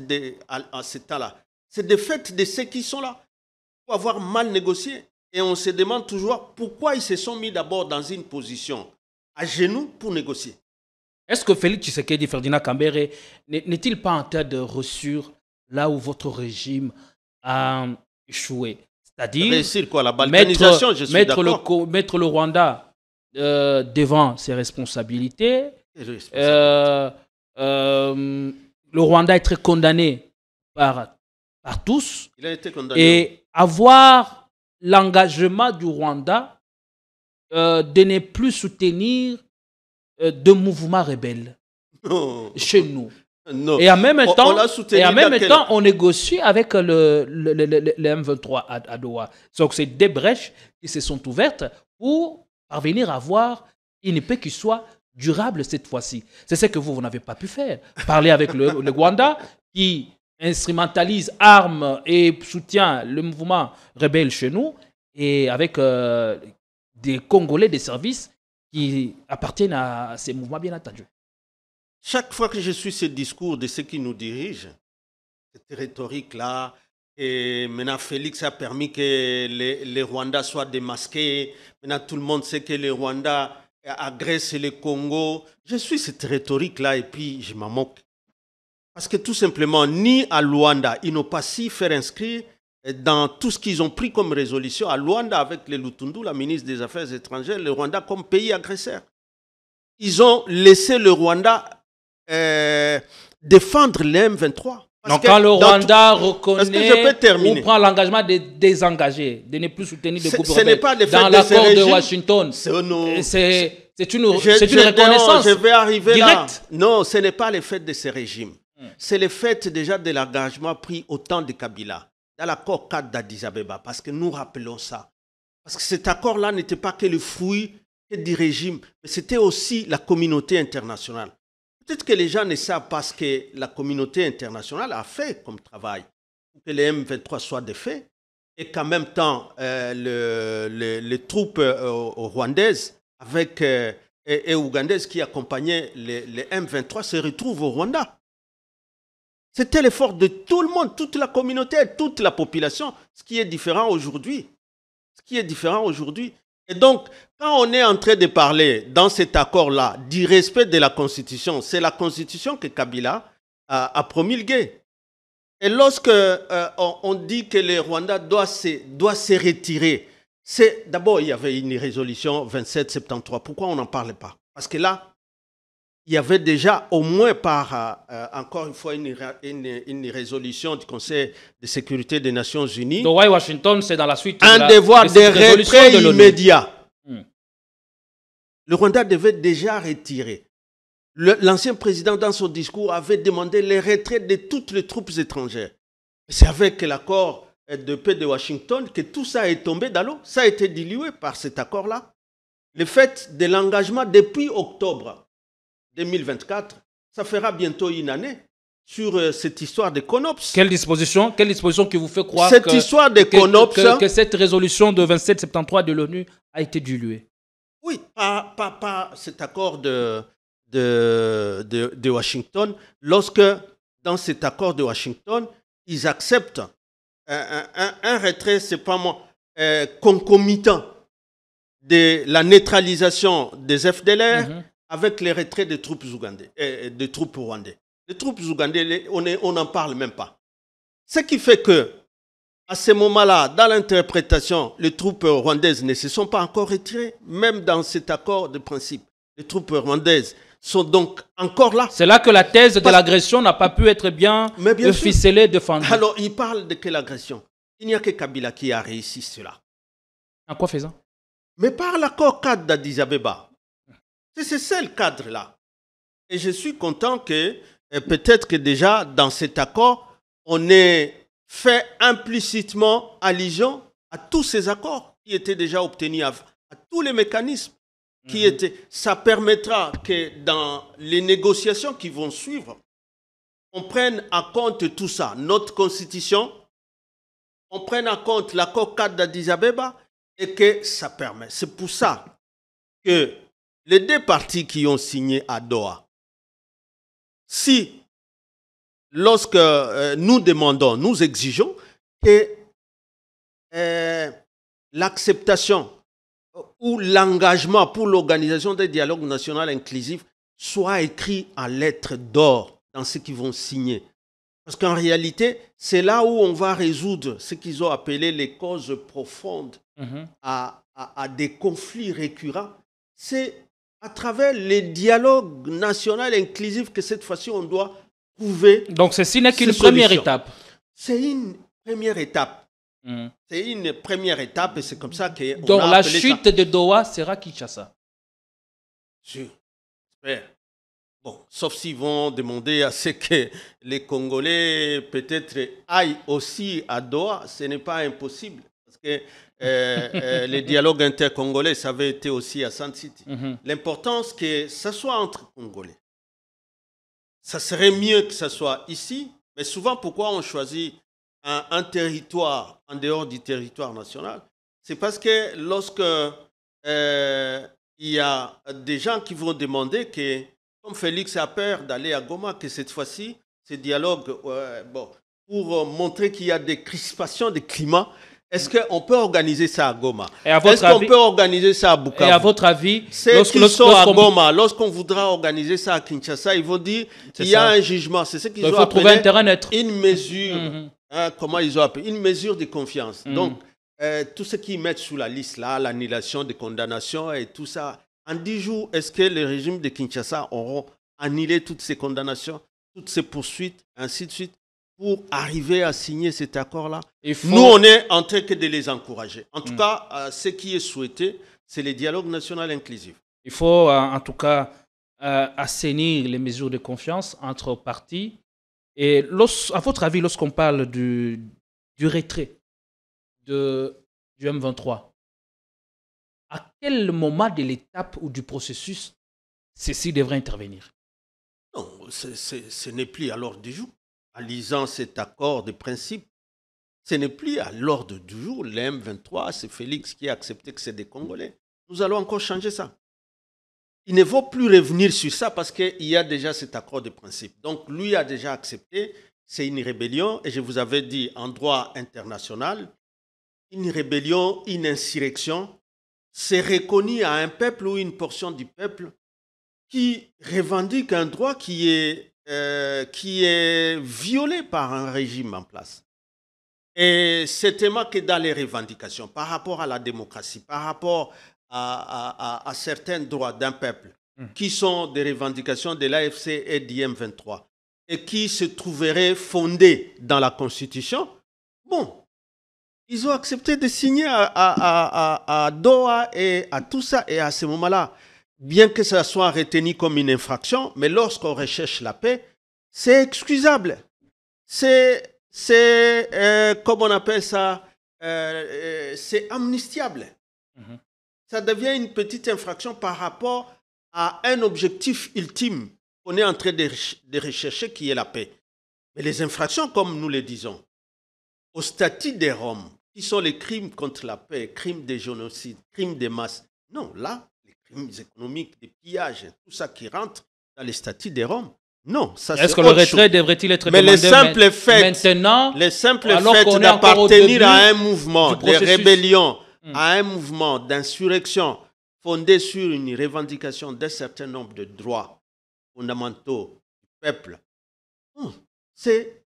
à ce temps-là. C'est des faits de ceux qui sont là. Il faut avoir mal négocié. Et on se demande toujours pourquoi ils se sont mis d'abord dans une position à genoux pour négocier. Est-ce que Félix Tshisekedi, Ferdinand Kambere, n'est-il pas en terre de reçure là où votre régime a échoué? C'est-à-dire réussir quoi, la balkanisation, je suis d'accord. Mettre le Rwanda devant ses responsabilités. Le Rwanda est très condamné par tous. Il a été condamné. Et avoir l'engagement du Rwanda de ne plus soutenir de mouvements rebelles chez nous. Non. Et en même temps, on négocie avec le M23 à Doha. Donc, c'est des brèches qui se sont ouvertes pour parvenir à avoir une paix qui soit durable cette fois-ci. C'est ce que vous n'avez pas pu faire. Parler avec le Rwanda qui instrumentalise armes et soutient le mouvement rebelle chez nous et avec des Congolais des services qui appartiennent à ces mouvements bien attendus. Chaque fois que je suis ce discours de ceux qui nous dirigent, cette rhétorique-là, et maintenant Félix a permis que les Rwandais soient démasqués, maintenant tout le monde sait que les Rwandais agressent le Congo. Je suis cette rhétorique-là et puis je m'en moque. Parce que tout simplement, ni à Luanda, ils n'ont pas si faire inscrire dans tout ce qu'ils ont pris comme résolution à Luanda avec les Lutundu, la ministre des Affaires étrangères, le Rwanda comme pays agresseur. Ils ont laissé le Rwanda défendre les M23. Donc quand le Rwanda reconnaît ou prend l'engagement de désengager, de ne plus soutenir des groupes rebelles dans l'accord de Washington, c'est une reconnaissance je vais arriver directe. Là. Non, ce n'est pas le fait de ces régimes. C'est le fait déjà de l'engagement pris au temps de Kabila, dans l'accord 4 d'Addis Abeba, parce que nous rappelons ça. Parce que cet accord-là n'était pas que le fruit du régime, mais c'était aussi la communauté internationale. Peut-être que les gens ne savent pas ce que la communauté internationale a fait comme travail pour que les M23 soient défaits et qu'en même temps, les troupes rwandaises et ougandaises qui accompagnaient les M23 se retrouvent au Rwanda. C'était l'effort de tout le monde, toute la communauté, toute la population, ce qui est différent aujourd'hui. Et donc, quand on est en train de parler dans cet accord-là du respect de la Constitution, c'est la Constitution que Kabila a promulguée. Et lorsque on dit que le Rwanda doit se retirer, d'abord, il y avait une résolution 2773. Pourquoi on n'en parle pas? Parce que là, il y avait déjà au moins encore une fois, une résolution du Conseil de sécurité des Nations Unies. Donc, Washington, c'est dans la suite. Un devoir de retrait immédiat. Le Rwanda devait déjà retirer. L'ancien président, dans son discours, avait demandé le retrait de toutes les troupes étrangères. C'est avec l'accord de paix de Washington que tout ça est tombé dans l'eau. Ça a été dilué par cet accord-là. Le fait de l'engagement depuis octobre 2024, ça fera bientôt une année sur cette histoire de CONOPS. Quelle disposition qui vous fait croire que cette résolution de 2773 de l'ONU a été diluée? Oui, pas cet accord de Washington. Lorsque, dans cet accord de Washington, ils acceptent un retrait, c'est pas moi, concomitant de la neutralisation des FDLR, avec les retraits des troupes ougandaises, des troupes rwandaises. Les troupes ougandaises, on n'en parle même pas. Ce qui fait que, à ce moment-là, dans l'interprétation, les troupes rwandaises ne se sont pas encore retirées, même dans cet accord de principe. Les troupes rwandaises sont donc encore là. C'est là que la thèse de l'agression n'a pas pu être bien ficelée, défendue. Alors, il parle de quelle agression? Il n'y a que Kabila qui a réussi cela. En quoi faisant? Mais par l'accord 4 d'Addis Abeba. C'est ça le cadre-là. Et je suis content que peut-être que déjà dans cet accord, on ait fait implicitement allusion à tous ces accords qui étaient déjà obtenus, à tous les mécanismes qui étaient. Ça permettra que dans les négociations qui vont suivre, on prenne en compte tout ça, notre constitution, on prenne en compte l'accord 4 d'Addis Abeba et que ça permet. C'est pour ça que les deux parties qui ont signé à Doha, si, lorsque nous demandons, nous exigeons que l'acceptation ou l'engagement pour l'organisation des dialogues nationaux inclusifs soit écrit en lettres d'or dans ce qu'ils vont signer. Parce qu'en réalité, c'est là où on va résoudre ce qu'ils ont appelé les causes profondes à des conflits récurrents. C'est à travers les dialogues nationaux inclusifs que cette fois-ci on doit trouver. Donc ceci n'est qu'une première étape. C'est une première étape. C'est une première étape et c'est comme ça que. Donc la chute de Doha sera Kinshasa. Sûr. Bon, sauf s'ils vont demander à ce que les Congolais peut-être aillent aussi à Doha, ce n'est pas impossible. Parce que les dialogues intercongolais, ça avait été aussi à Sun City. L'important, c'est que ça soit entre Congolais. Ça serait mieux que ça soit ici, mais souvent, pourquoi on choisit un territoire en dehors du territoire national? C'est parce que lorsque il y a des gens qui vont demander que, comme Félix a peur d'aller à Goma, que cette fois-ci, ces dialogues, pour montrer qu'il y a des crispations de climat, est-ce qu'on peut organiser ça à Goma? Est-ce qu'on peut organiser ça à Bukavu? Et à votre avis, ceux qui sont à Goma, lorsqu'on voudra organiser ça à Kinshasa, ils vont dire qu'il y a un jugement. C'est ce qu'ils ont appelé une mesure. Comment ils ont appelé? Une mesure de confiance. Donc, tout ce qu'ils mettent sous la liste là, l'annulation des condamnations et tout ça, en 10 jours, est-ce que le régime de Kinshasa auront annulé toutes ces condamnations, toutes ces poursuites, ainsi de suite, pour arriver à signer cet accord-là. Nous, on est en train que de les encourager. En tout cas, ce qui est souhaité, c'est le dialogue national inclusif. Il faut en tout cas assainir les mesures de confiance entre partis. Et à votre avis, lorsqu'on parle du retrait du M23, à quel moment de l'étape ou du processus ceci devrait intervenir? Non, ce n'est plus à l'ordre du jour. En lisant cet accord de principe, ce n'est plus à l'ordre du jour. Le M23, c'est Félix qui a accepté que c'est des Congolais. Nous allons encore changer ça. Il ne faut plus revenir sur ça parce qu'il y a déjà cet accord de principe. Donc, lui a déjà accepté, c'est une rébellion. Et je vous avais dit, en droit international, une rébellion, une insurrection, c'est reconnu à un peuple ou une portion du peuple qui revendique un droit qui est violé par un régime en place. Et c'est tellement que dans les revendications, par rapport à la démocratie, par rapport à certains droits d'un peuple, qui sont des revendications de l'AFC et du M23, et qui se trouveraient fondées dans la Constitution, bon, ils ont accepté de signer à Doha et à tout ça. Et à ce moment-là, bien que ça soit retenu comme une infraction, mais lorsqu'on recherche la paix, c'est excusable. C'est comme on appelle ça, c'est amnistiable. Ça devient une petite infraction par rapport à un objectif ultime qu'on est en train de rechercher, qui est la paix. Mais les infractions, comme nous le disons, au statut de Rome, qui sont les crimes contre la paix, crimes de génocide, crimes de masse, non, là, les crimes économiques, des pillages, tout ça qui rentre dans les statuts de Rome, non, ça c'est. Est-ce que le retrait devrait-il être demandé maintenant, les simples faits d'appartenir à un mouvement de rébellion, à un mouvement d'insurrection fondé sur une revendication d'un certain nombre de droits fondamentaux du peuple, c'est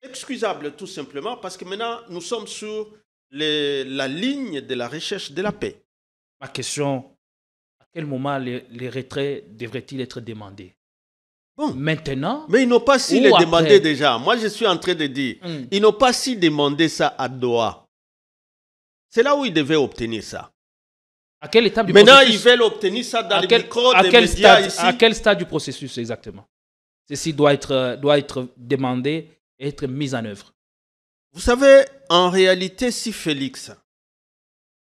excusable tout simplement parce que maintenant nous sommes sur la ligne de la recherche de la paix. Ma question, à quel moment les retraits devraient-ils être demandés? Bon. Maintenant? Mais ils n'ont pas si les demander déjà. Moi, je suis en train de dire, ils n'ont pas si demandé ça à Doha. C'est là où ils devaient obtenir ça. À quelle étape du Maintenant, processus? ils veulent obtenir ça dans les micros des médias ici. À quel stade du processus exactement? Ceci doit être demandé et être mis en œuvre. Vous savez, en réalité, si Félix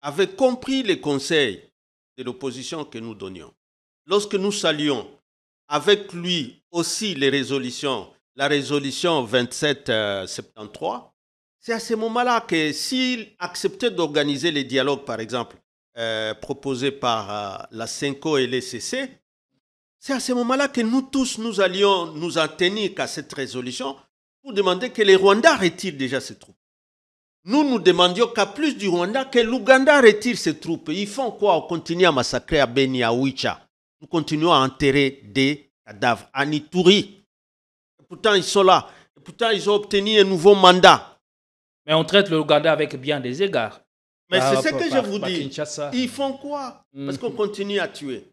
avait compris les conseils de l'opposition que nous donnions, lorsque nous saluons avec lui aussi les résolutions, la résolution 2773, c'est à ce moment-là que s'il acceptait d'organiser les dialogues, par exemple, proposés par la CENCO et l'ECC, c'est à ce moment-là que nous tous, nous allions nous en tenir qu'à cette résolution pour demander que les Rwandais retirent déjà ses troupes. Nous demandions qu'à plus du Rwanda, que l'Ouganda retire ses troupes. Ils font quoi? On continue à massacrer à Beni, à Wicha. Nous continuons à enterrer des cadavres à Nituri. Et pourtant, ils sont là. Et pourtant, ils ont obtenu un nouveau mandat. Mais on traite le Ouganda avec bien des égards. Mais c'est ce que je vous dis. Ils font quoi? Parce qu'on continue à tuer.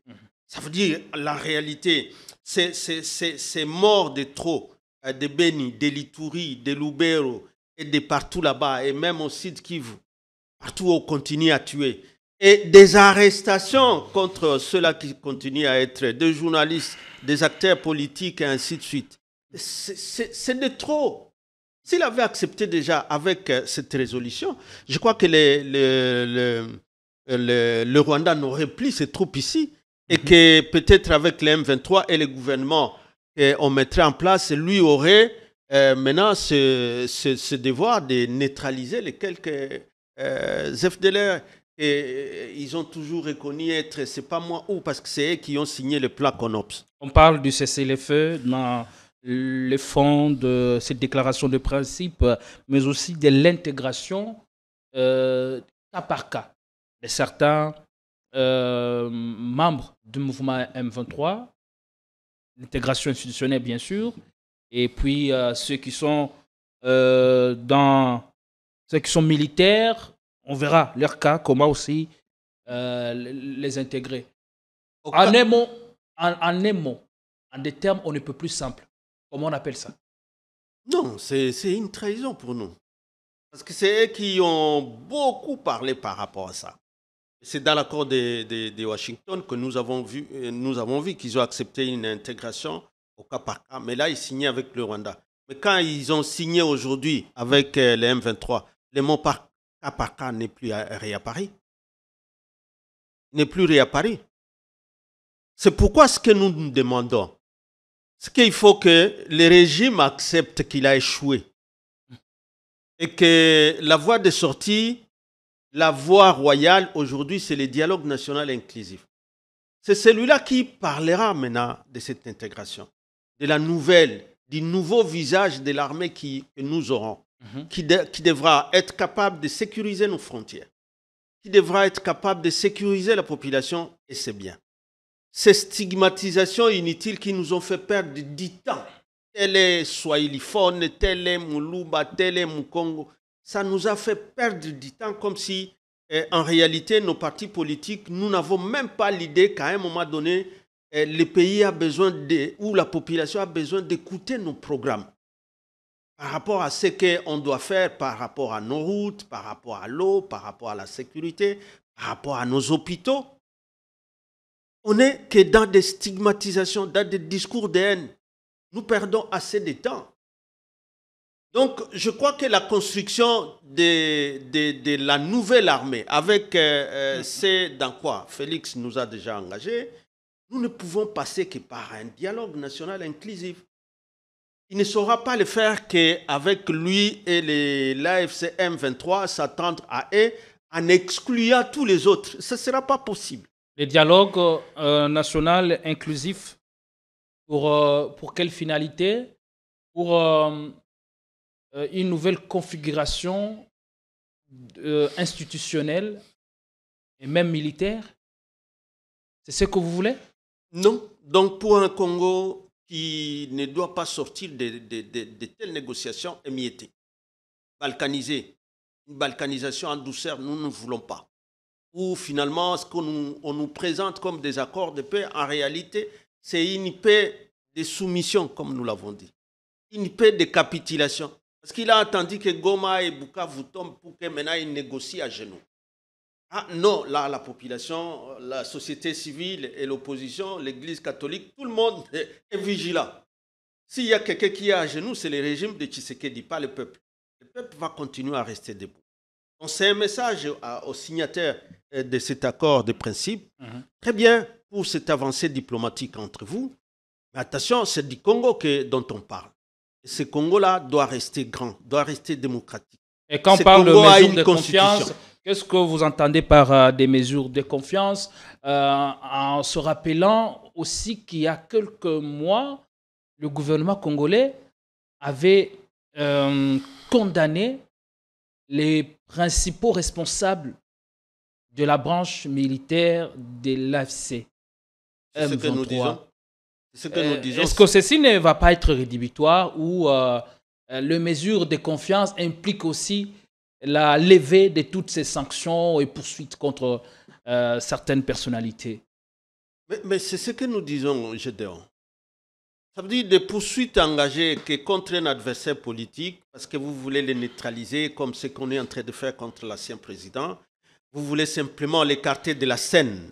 Ça veut dire, la réalité, c'est mort de trop. De Beni, de l'Ituri, de Lubero et de partout là-bas. Et même au Sud Kivu. Partout où on continue à tuer. Et des arrestations contre ceux-là qui continuent à être des journalistes, des acteurs politiques et ainsi de suite. C'est de trop. S'il avait accepté déjà avec cette résolution, je crois que le Rwanda n'aurait plus ses troupes ici et que peut-être avec les M23 et le gouvernement qu'on mettrait en place, lui aurait maintenant ce devoir de neutraliser les quelques FDLR. Et ils ont toujours reconnu être, c'est pas moi ou parce que c'est eux qui ont signé le plan CONOPS. On parle du cessez-le-feu dans le fond de cette déclaration de principe, mais aussi de l'intégration cas par cas de certains membres du mouvement M23, l'intégration institutionnelle bien sûr, et puis ceux qui sont militaires. On verra leur cas, comment aussi les intégrer. En un mot, en des termes, on ne peut plus simple. Comment on appelle ça? Non, c'est une trahison pour nous. Parce que c'est eux qui ont beaucoup parlé par rapport à ça. C'est dans l'accord de Washington que nous avons vu qu'ils ont accepté une intégration au cas par cas. Mais là, ils signaient avec le Rwanda. Mais quand ils ont signé aujourd'hui avec les M23, le mot par cas n'est plus réapparu. N'est plus réapparu. C'est pourquoi ce que nous nous demandons, c'est qu'il faut que le régime accepte qu'il a échoué. Et que la voie de sortie, la voie royale aujourd'hui, c'est le dialogue national inclusif. C'est celui-là qui parlera maintenant de cette intégration, de la nouvelle, du nouveau visage de l'armée que nous aurons, qui devra être capable de sécuriser nos frontières, qui devra être capable de sécuriser la population et ses biens. Ces stigmatisations inutiles qui nous ont fait perdre du temps, tel est Swahiliphone, tel est Muluba, tel est Mukongo, ça nous a fait perdre du temps comme si, en réalité, nos partis politiques, nous n'avons même pas l'idée qu'à un moment donné, le pays a besoin ou la population a besoin d'écouter nos programmes par rapport à ce qu'on doit faire, par rapport à nos routes, par rapport à l'eau, par rapport à la sécurité, par rapport à nos hôpitaux. On n'est que dans des stigmatisations, dans des discours de haine. Nous perdons assez de temps. Donc, je crois que la construction de la nouvelle armée, avec c'est dans quoi Félix nous a déjà engagés, nous ne pouvons passer que par un dialogue national inclusif. Il ne saura pas le faire qu'avec lui et l'AFC M23 s'attendre à eux en excluant tous les autres. Ce ne sera pas possible. Le dialogue national inclusif, pour quelle finalité? Pour une nouvelle configuration institutionnelle et même militaire? C'est ce que vous voulez? Non. Donc pour un Congo qui ne doit pas sortir de telles négociations émiettées, balkanisées, une balkanisation en douceur, nous ne voulons pas. Ou finalement, ce qu'on nous présente comme des accords de paix, en réalité, c'est une paix de soumission, comme nous l'avons dit. Une paix de capitulation. Parce qu'il a attendu que Goma et Bukavu tombent pour que maintenant ils négocient à genoux. Ah non, là, la population, la société civile et l'opposition, l'église catholique, tout le monde est vigilant. S'il y a quelqu'un qui est à genoux, c'est le régime de Tshisekedi, pas le peuple. Le peuple va continuer à rester debout. Donc c'est un message aux signataires de cet accord de principe. Très bien pour cette avancée diplomatique entre vous. Mais attention, c'est du Congo dont on parle. Et ce Congo-là doit rester grand, doit rester démocratique. Et quand on parle de mesures de confiance, qu'est-ce que vous entendez par des mesures de confiance, en se rappelant aussi qu'il y a quelques mois, le gouvernement congolais avait condamné les principaux responsables de la branche militaire de l'AFC. C'est ce que nous disons. Est-ce que ceci ne va pas être rédhibitoire ou les mesures de confiance impliquent aussi la levée de toutes ces sanctions et poursuites contre certaines personnalités? Mais c'est ce que nous disons, Gédéon. Ça veut dire des poursuites engagées contre un adversaire politique parce que vous voulez les neutraliser comme ce qu'on est en train de faire contre l'ancien président. Vous voulez simplement l'écarter de la scène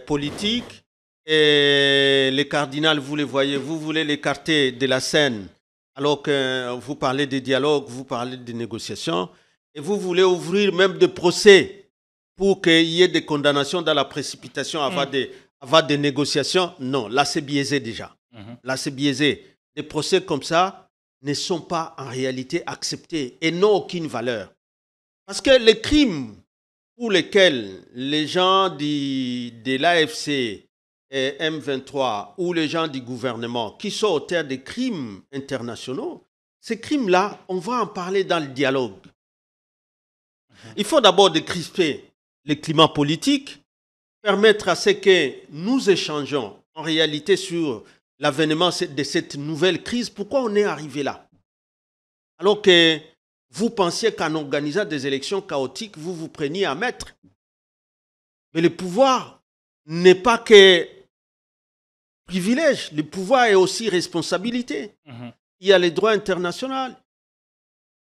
politique. Et les cardinals, vous les voyez, vous voulez l'écarter de la scène alors que vous parlez de dialogue, vous parlez de négociations. Et vous voulez ouvrir même des procès pour qu'il y ait des condamnations dans la précipitation avant des négociations. Non, là c'est biaisé déjà. Là c'est biaisé. Des procès comme ça ne sont pas en réalité acceptés et n'ont aucune valeur. Parce que les crimes pour lesquels les gens de l'AFC et M23 ou les gens du gouvernement qui sont auteurs des crimes internationaux, ces crimes-là, on va en parler dans le dialogue. Il faut d'abord décrisper le climat politique, permettre à ce que nous échangeons en réalité sur l'avènement de cette nouvelle crise. Pourquoi on est arrivé là? Alors que vous pensiez qu'en organisant des élections chaotiques, vous vous preniez à maître. Mais le pouvoir n'est pas que privilège, le pouvoir est aussi responsabilité. il y a les droits internationaux,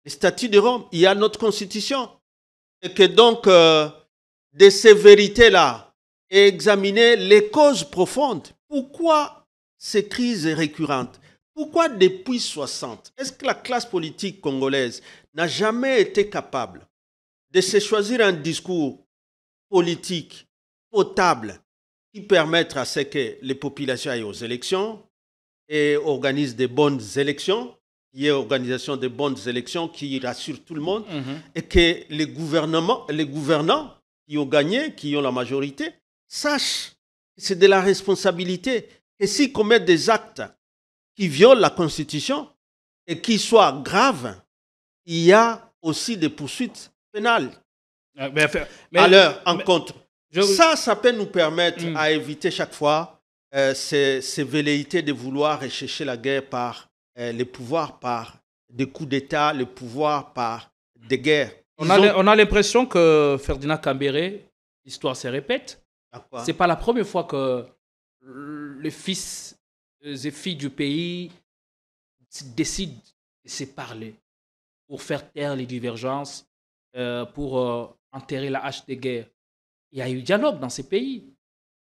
les statuts de Rome, il y a notre constitution. Et que donc, de ces vérités-là, et examiner les causes profondes. Pourquoi ces crises récurrentes? Pourquoi depuis 60, est-ce que la classe politique congolaise n'a jamais été capable de se choisir un discours politique potable qui permette à ce que les populations aillent aux élections et organisent des bonnes élections, qu'il y ait organisation de bonnes élections qui rassurent tout le monde, et que les gouvernants qui ont gagné, qui ont la majorité, sachent que c'est de la responsabilité. Et s'ils commettent des actes qui violent la Constitution et qui soient graves, il y a aussi des poursuites pénales à leur encontre. Ça peut nous permettre à éviter chaque fois ces velléités de vouloir rechercher la guerre par les pouvoirs, par des coups d'État, le pouvoir par des guerres. On a l'impression que Ferdinand Kambéré, l'histoire se répète. Ce n'est pas la première fois que les fils et filles du pays décident de se parler pour faire taire les divergences, pour enterrer la hache de guerre. Il y a eu dialogue dans ces pays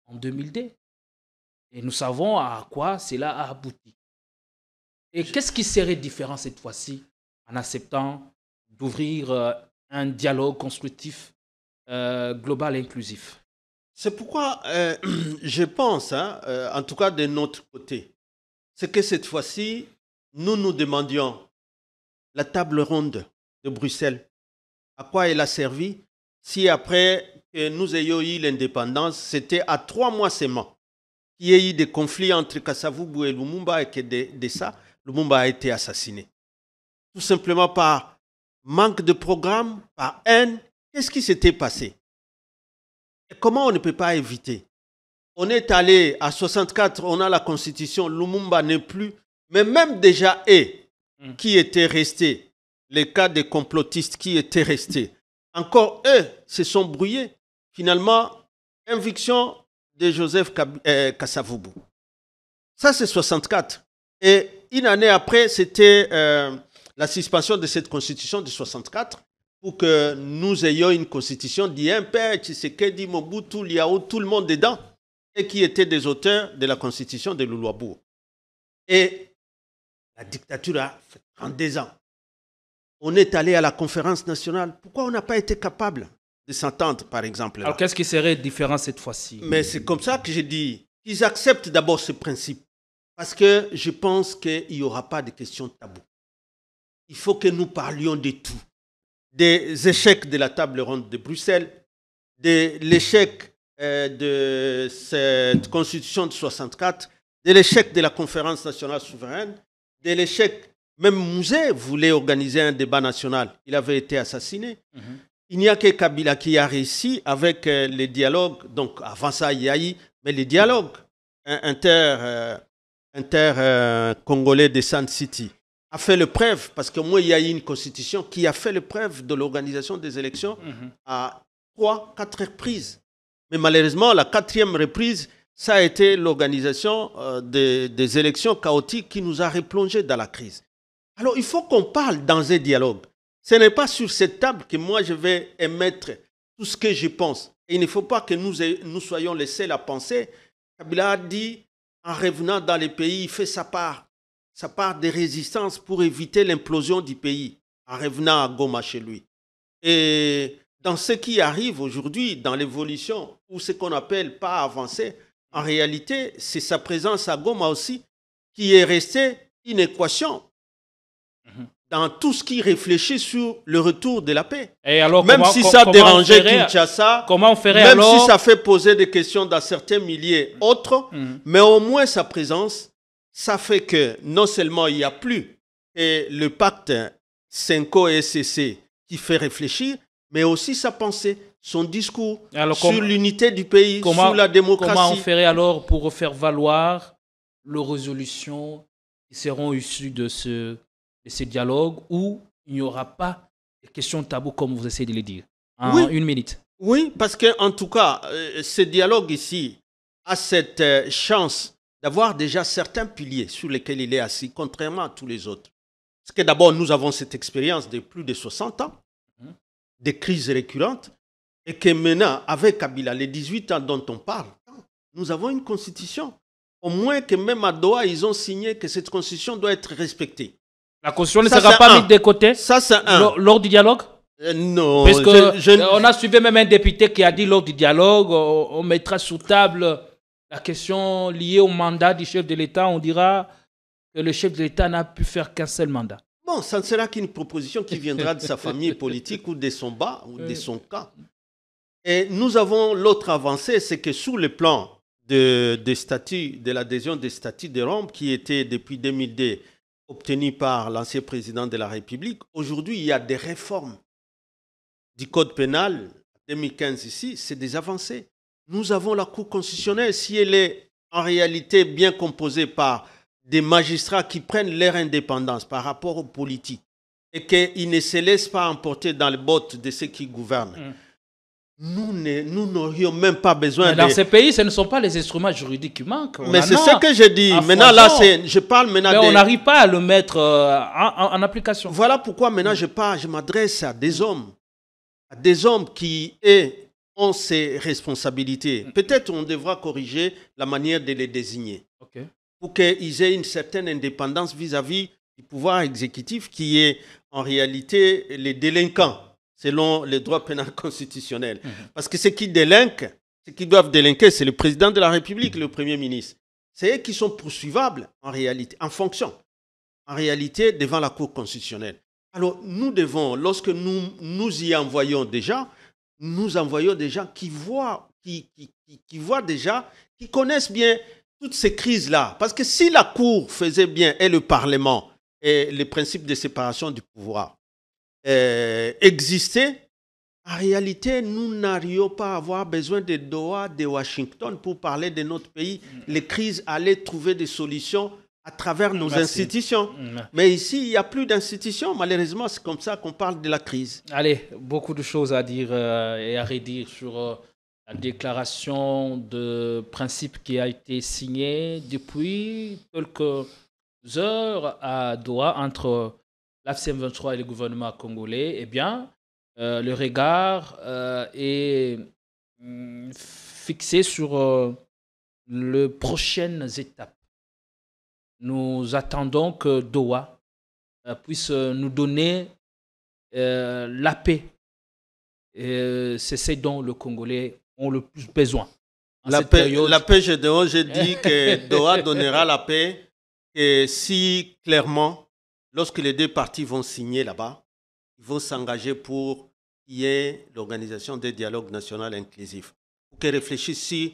en 2002. Et nous savons à quoi cela a abouti. Et qu'est-ce qui serait différent cette fois-ci en acceptant d'ouvrir un dialogue constructif, global et inclusif? C'est pourquoi je pense, en tout cas de notre côté, c'est que cette fois-ci, nous demandions la table ronde de Bruxelles. À quoi elle a servi si après que nous ayons eu l'indépendance, c'était à 3 mois seulement qu'il y a eu des conflits entre Kasavubu et Lumumba et que de ça, Lumumba a été assassiné. Tout simplement par manque de programme, par haine. Qu'est-ce qui s'était passé? Et comment on ne peut pas éviter? On est allé à 64, on a la constitution, Lumumba n'est plus, mais même déjà qui étaient restés, les cas des complotistes qui étaient restés, encore eux se sont brouillés. Finalement, inviction de Joseph Kasavubu. Ça, c'est 64. Et une année après, c'était la suspension de cette constitution de 64 pour que nous ayons une constitution d'Impère, Tshisekedi, Mobutu, Liao, tout le monde dedans, et qui étaient des auteurs de la constitution de Luluabourg. Et la dictature a fait 32 ans. On est allé à la conférence nationale. Pourquoi on n'a pas été capable de s'entendre, par exemple? Alors, qu'est-ce qui serait différent cette fois-ci? Mais c'est comme ça que j'ai dit qu'ils acceptent d'abord ce principe. Parce que je pense qu'il n'y aura pas de questions taboues. Il faut que nous parlions de tout. Des échecs de la table ronde de Bruxelles, de l'échec de cette constitution de 64, de l'échec de la conférence nationale souveraine, de l'échec, même Mouzé voulait organiser un débat national. Il avait été assassiné. Il n'y a que Kabila qui a réussi avec les dialogues. Donc, avant ça, il y a eu, mais les dialogues inter-congolais de Sun City a fait le preuve, parce que moi, il y a eu une constitution qui a fait le preuve de l'organisation des élections à 3-4 reprises. Mais malheureusement, la 4e reprise, ça a été l'organisation des élections chaotiques qui nous a replongés dans la crise. Alors, il faut qu'on parle dans un dialogue. Ce n'est pas sur cette table que moi, je vais émettre tout ce que je pense. Et il ne faut pas que nous soyons les seuls à penser. Kabila a dit, en revenant dans les pays, il fait sa part de résistance pour éviter l'implosion du pays, en revenant à Goma chez lui. Et dans ce qui arrive aujourd'hui, dans l'évolution, ou ce qu'on appelle pas avancer, en réalité, c'est sa présence à Goma aussi qui est restée une équation dans tout ce qui réfléchit sur le retour de la paix. Et alors, même si ça dérangeait Kinshasa, même si ça fait poser des questions dans certains milliers autres, mais au moins sa présence, ça fait que non seulement il n'y a plus le pacte Senko et SCC qui fait réfléchir, mais aussi sa pensée, son discours sur l'unité du pays, sur la démocratie. Comment on ferait alors pour faire valoir les résolutions qui seront issues de ces dialogues où il n'y aura pas de questions taboues comme vous essayez de le dire en 1 minute? Oui, parce qu'en tout cas, ce dialogue ici a cette chance d'avoir déjà certains piliers sur lesquels il est assis, contrairement à tous les autres. Parce que d'abord, nous avons cette expérience de plus de 60 ans, des crises récurrentes, et que maintenant, avec Kabila, les 18 ans dont on parle, nous avons une constitution. Au moins que même à Doha, ils ont signé que cette constitution doit être respectée. La constitution ne sera pas mise de côté lors du dialogue? Non. Parce qu'on a suivi même un député qui a dit lors du dialogue, on mettra sous table la question liée au mandat du chef de l'État. On dira que le chef de l'État n'a pu faire qu'un seul mandat. Bon, ça ne sera qu'une proposition qui viendra de sa famille politique ou de son bas ou de son camp. Et nous avons l'autre avancée, c'est que sous le plan de l'adhésion des statuts de Rome, qui était depuis 2002 obtenu par l'ancien président de la République, aujourd'hui, il y a des réformes du code pénal 2015 ici, c'est des avancées. Nous avons la Cour constitutionnelle, si elle est en réalité bien composée par des magistrats qui prennent leur indépendance par rapport aux politiques et qu'ils ne se laissent pas emporter dans les bottes de ceux qui gouvernent. Nous n'aurions même pas besoin de... Dans ces pays, ce ne sont pas les instruments juridiques qui manquent. Mais c'est ce que je dis. Maintenant, là, je parle maintenant mais on n'arrive pas à le mettre en application. Voilà pourquoi maintenant je m'adresse à des hommes qui ont ces responsabilités. Peut-être on devra corriger la manière de les désigner. Pour qu'ils aient une certaine indépendance vis-à-vis du pouvoir exécutif qui est en réalité les délinquants, selon les droits pénals constitutionnels. Parce que ceux qui délinquent, ceux qui doivent délinquer, c'est le président de la République, le Premier ministre. C'est eux qui sont poursuivables en réalité, en fonction, en réalité, devant la Cour constitutionnelle. Alors, nous devons, lorsque nous y envoyons des gens, nous envoyons des gens qui voient déjà, qui connaissent bien toutes ces crises-là. Parce que si la Cour faisait bien, et le Parlement, et les principes de séparation du pouvoir, existaient, en réalité, nous n'aurions pas à avoir besoin de Doha, de Washington pour parler de notre pays. Les crises allaient trouver des solutions à travers nos institutions. Mais ici, il n'y a plus d'institutions. Malheureusement, c'est comme ça qu'on parle de la crise. Allez, beaucoup de choses à dire et à redire sur la déclaration de principe qui a été signée depuis quelques heures à Doha entre l'AFC M23 et le gouvernement congolais. Eh bien, le regard est fixé sur les prochaines étapes. Nous attendons que Doha puisse nous donner la paix. C'est ce dont les Congolais ont le plus besoin. La paix, je dis que Doha donnera la paix et si clairement, lorsque les deux parties vont signer là-bas, ils vont s'engager pour qu'il y ait l'organisation des dialogues nationaux inclusifs. Pour qu'ils réfléchissent sur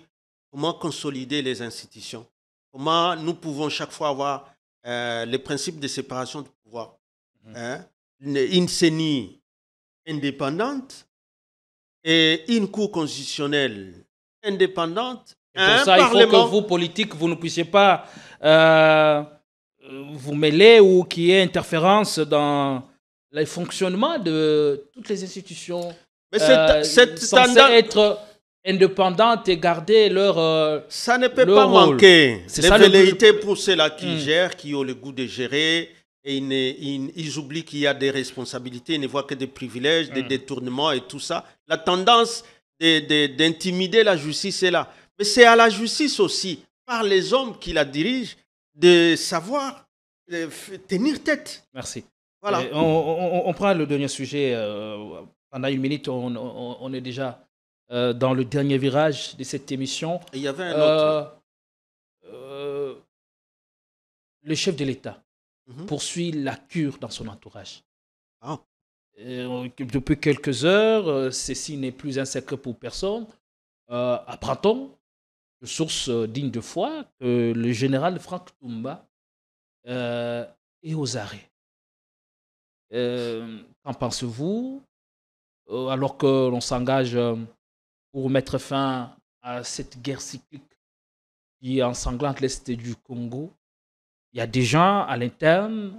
comment consolider les institutions. Comment nous pouvons chaque fois avoir les principes de séparation du pouvoir. Une CENI indépendante et une Cour constitutionnelle indépendante. Pour ça, il faut que vous, politiques, vous ne puissiez pas vous mêler ou qu'il y ait interférence dans le fonctionnement de toutes les institutions. Mais c'est censées être indépendantes et garder leur ça ne peut leur pas rôle. manquer. Les velléités pour ceux-là qui gèrent, qui ont le goût de gérer, et ils oublient qu'il y a des responsabilités, ils ne voient que des privilèges, des détournements et tout ça. La tendance d'intimider la justice est là. Mais c'est à la justice aussi, par les hommes qui la dirigent, de savoir tenir tête. Merci. Voilà. On prend le dernier sujet. Pendant une minute, on est déjà dans le dernier virage de cette émission. Et il y avait un autre. Le chef de l'État poursuit la cure dans son entourage. Depuis quelques heures, ceci n'est plus un secret pour personne. Apprend-on, de sources dignes de foi, que le général Franck Toumba est aux arrêts. Qu'en pensez-vous? Alors que l'on s'engage pour mettre fin à cette guerre cyclique qui ensanglante l'Est du Congo, il y a des gens à l'interne,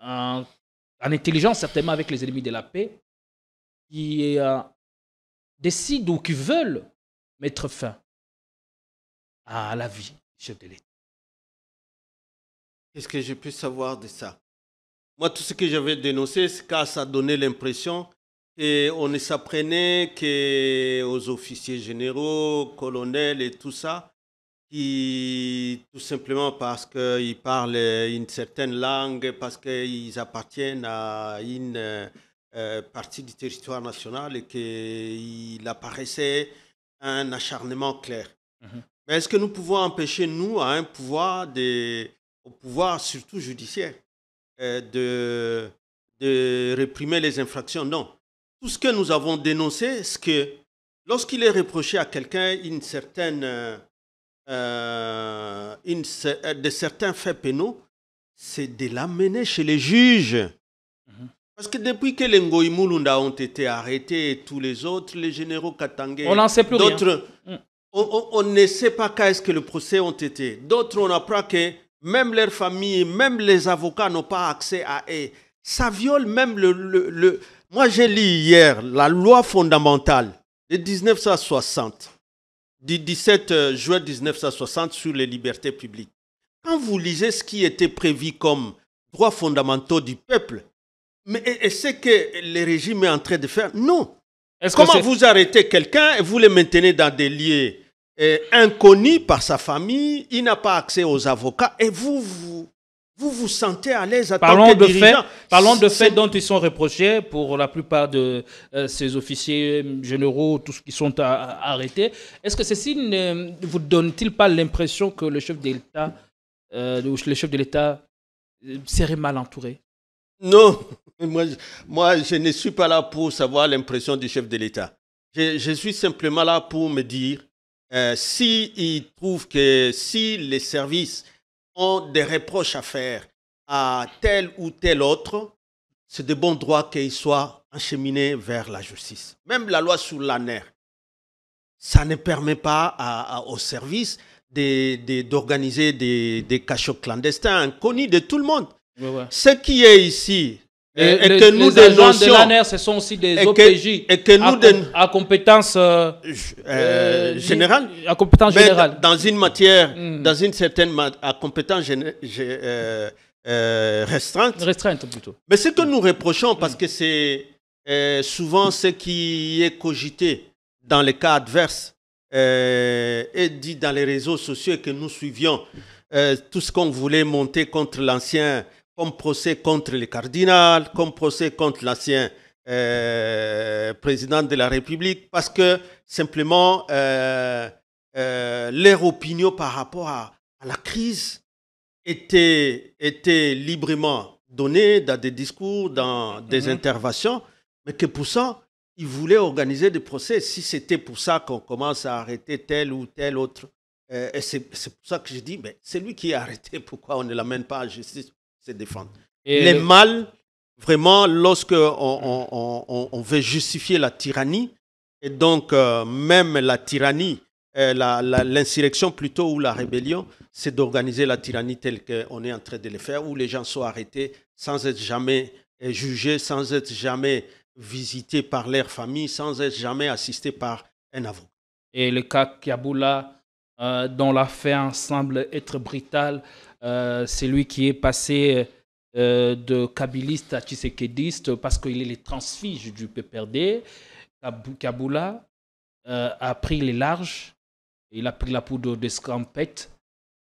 en intelligence certainement avec les ennemis de la paix, qui décident ou qui veulent mettre fin à la vie du chef de l'État. Qu'est-ce que je peux savoir de ça? Moi, tout ce que j'avais dénoncé, c'est quand ça donnait l'impression qu'on ne s'apprenait qu'aux officiers généraux, colonels et tout ça, qui, tout simplement parce qu'ils parlent une certaine langue, parce qu'ils appartiennent à une partie du territoire national et qu'il apparaissait un acharnement clair. Mais est-ce que nous pouvons empêcher, nous, à un pouvoir, au pouvoir surtout judiciaire, de réprimer les infractions? Non. Tout ce que nous avons dénoncé, c'est que lorsqu'il est reproché à quelqu'un de certains faits pénaux, c'est de l'amener chez les juges. Parce que depuis que les Ngoï Mulunda ont été arrêtés et tous les autres, les généraux Katangé, on n'en sait plus d'autres, on ne sait pas quand est-ce que les procès ont été. D'autres, on apprend que même leurs familles, même les avocats n'ont pas accès à eux. Ça viole même le... Moi, j'ai lu hier la loi fondamentale de 1960, du 17 juin 1960 sur les libertés publiques. Quand vous lisez ce qui était prévu comme droits fondamentaux du peuple, mais ce que le régime est en train de faire, non. Comment vous arrêtez quelqu'un et vous le maintenez dans des lieux inconnus par sa famille, il n'a pas accès aux avocats et vous vous sentez à l'aise en tant que dirigeant. Parlons de faits dont ils sont reprochés pour la plupart de ces officiers généraux, tous qui sont arrêtés. Est-ce que ceci ne vous donne-t-il pas l'impression que le chef de l'État serait mal entouré? Non, moi, je ne suis pas là pour savoir l'impression du chef de l'État. Je suis simplement là pour me dire, s'il trouve que si les services ont des reproches à faire à tel ou tel autre, c'est de bon droit qu'ils soient acheminés vers la justice. Même la loi sur l'ANER, ça ne permet pas aux services d'organiser des cachots clandestins inconnus de tout le monde. Ouais. Ce qui est ici, et que nous les agents de l'ANER, ce sont aussi des OPJ à compétence générale. À compétence générale. Dans une matière, dans une certaine à compétence restreinte plutôt. Mais ce que nous reprochons, parce que c'est souvent ce qui est cogité dans les cas adverses et dit dans les réseaux sociaux que nous suivions, tout ce qu'on voulait monter contre l'ancien, comme procès contre le cardinal, comme procès contre l'ancien président de la République, parce que simplement leur opinion par rapport à la crise était librement donnée dans des discours, dans des interventions, mais que pour ça, ils voulaient organiser des procès. Si c'était pour ça qu'on commence à arrêter tel ou tel autre, et c'est pour ça que je dis, mais c'est lui qui est arrêté, pourquoi on ne l'amène pas à justice pour se défendre? Les mal, vraiment, lorsque on veut justifier la tyrannie, et donc même la tyrannie, l'insurrection plutôt ou la rébellion, c'est d'organiser la tyrannie telle qu'on est en train de le faire, où les gens sont arrêtés sans être jamais jugés, sans être jamais visités par leur famille, sans être jamais assistés par un avocat. Et le cas Kiaboula, dont l'affaire semble être brutale, c'est lui qui est passé de kabiliste à tshisekédiste parce qu'il est le transfuge du PPRD. Kiaboula a pris les larges, il a pris la poudre de scampette.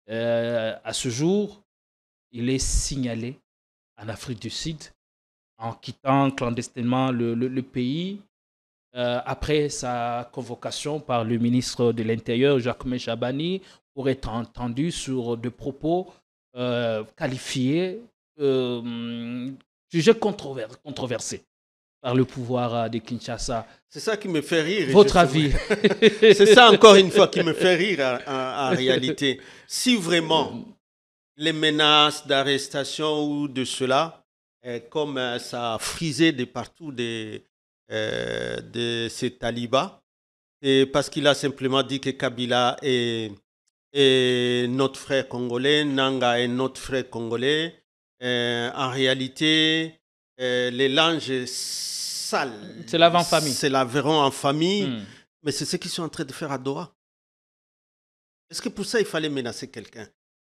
À ce jour, il est signalé en Afrique du Sud en quittant clandestinement le pays après sa convocation par le ministre de l'Intérieur, Jacques Chabani, pour être entendu sur des propos qualifiés, jugés controversés par le pouvoir de Kinshasa. C'est ça qui me fait rire. Votre avis? C'est ça, encore une fois, qui me fait rire en réalité. Si vraiment les menaces d'arrestation ou de cela, comme ça a frisé de partout de ces talibans, et parce qu'il a simplement dit que Kabila est notre frère congolais, Nanga est notre frère congolais, en réalité, les langes sales, c'est l'avant famille. C'est l'avèron en famille, mais c'est ce qu'ils sont en train de faire à Doha. Est-ce que pour ça, il fallait menacer quelqu'un?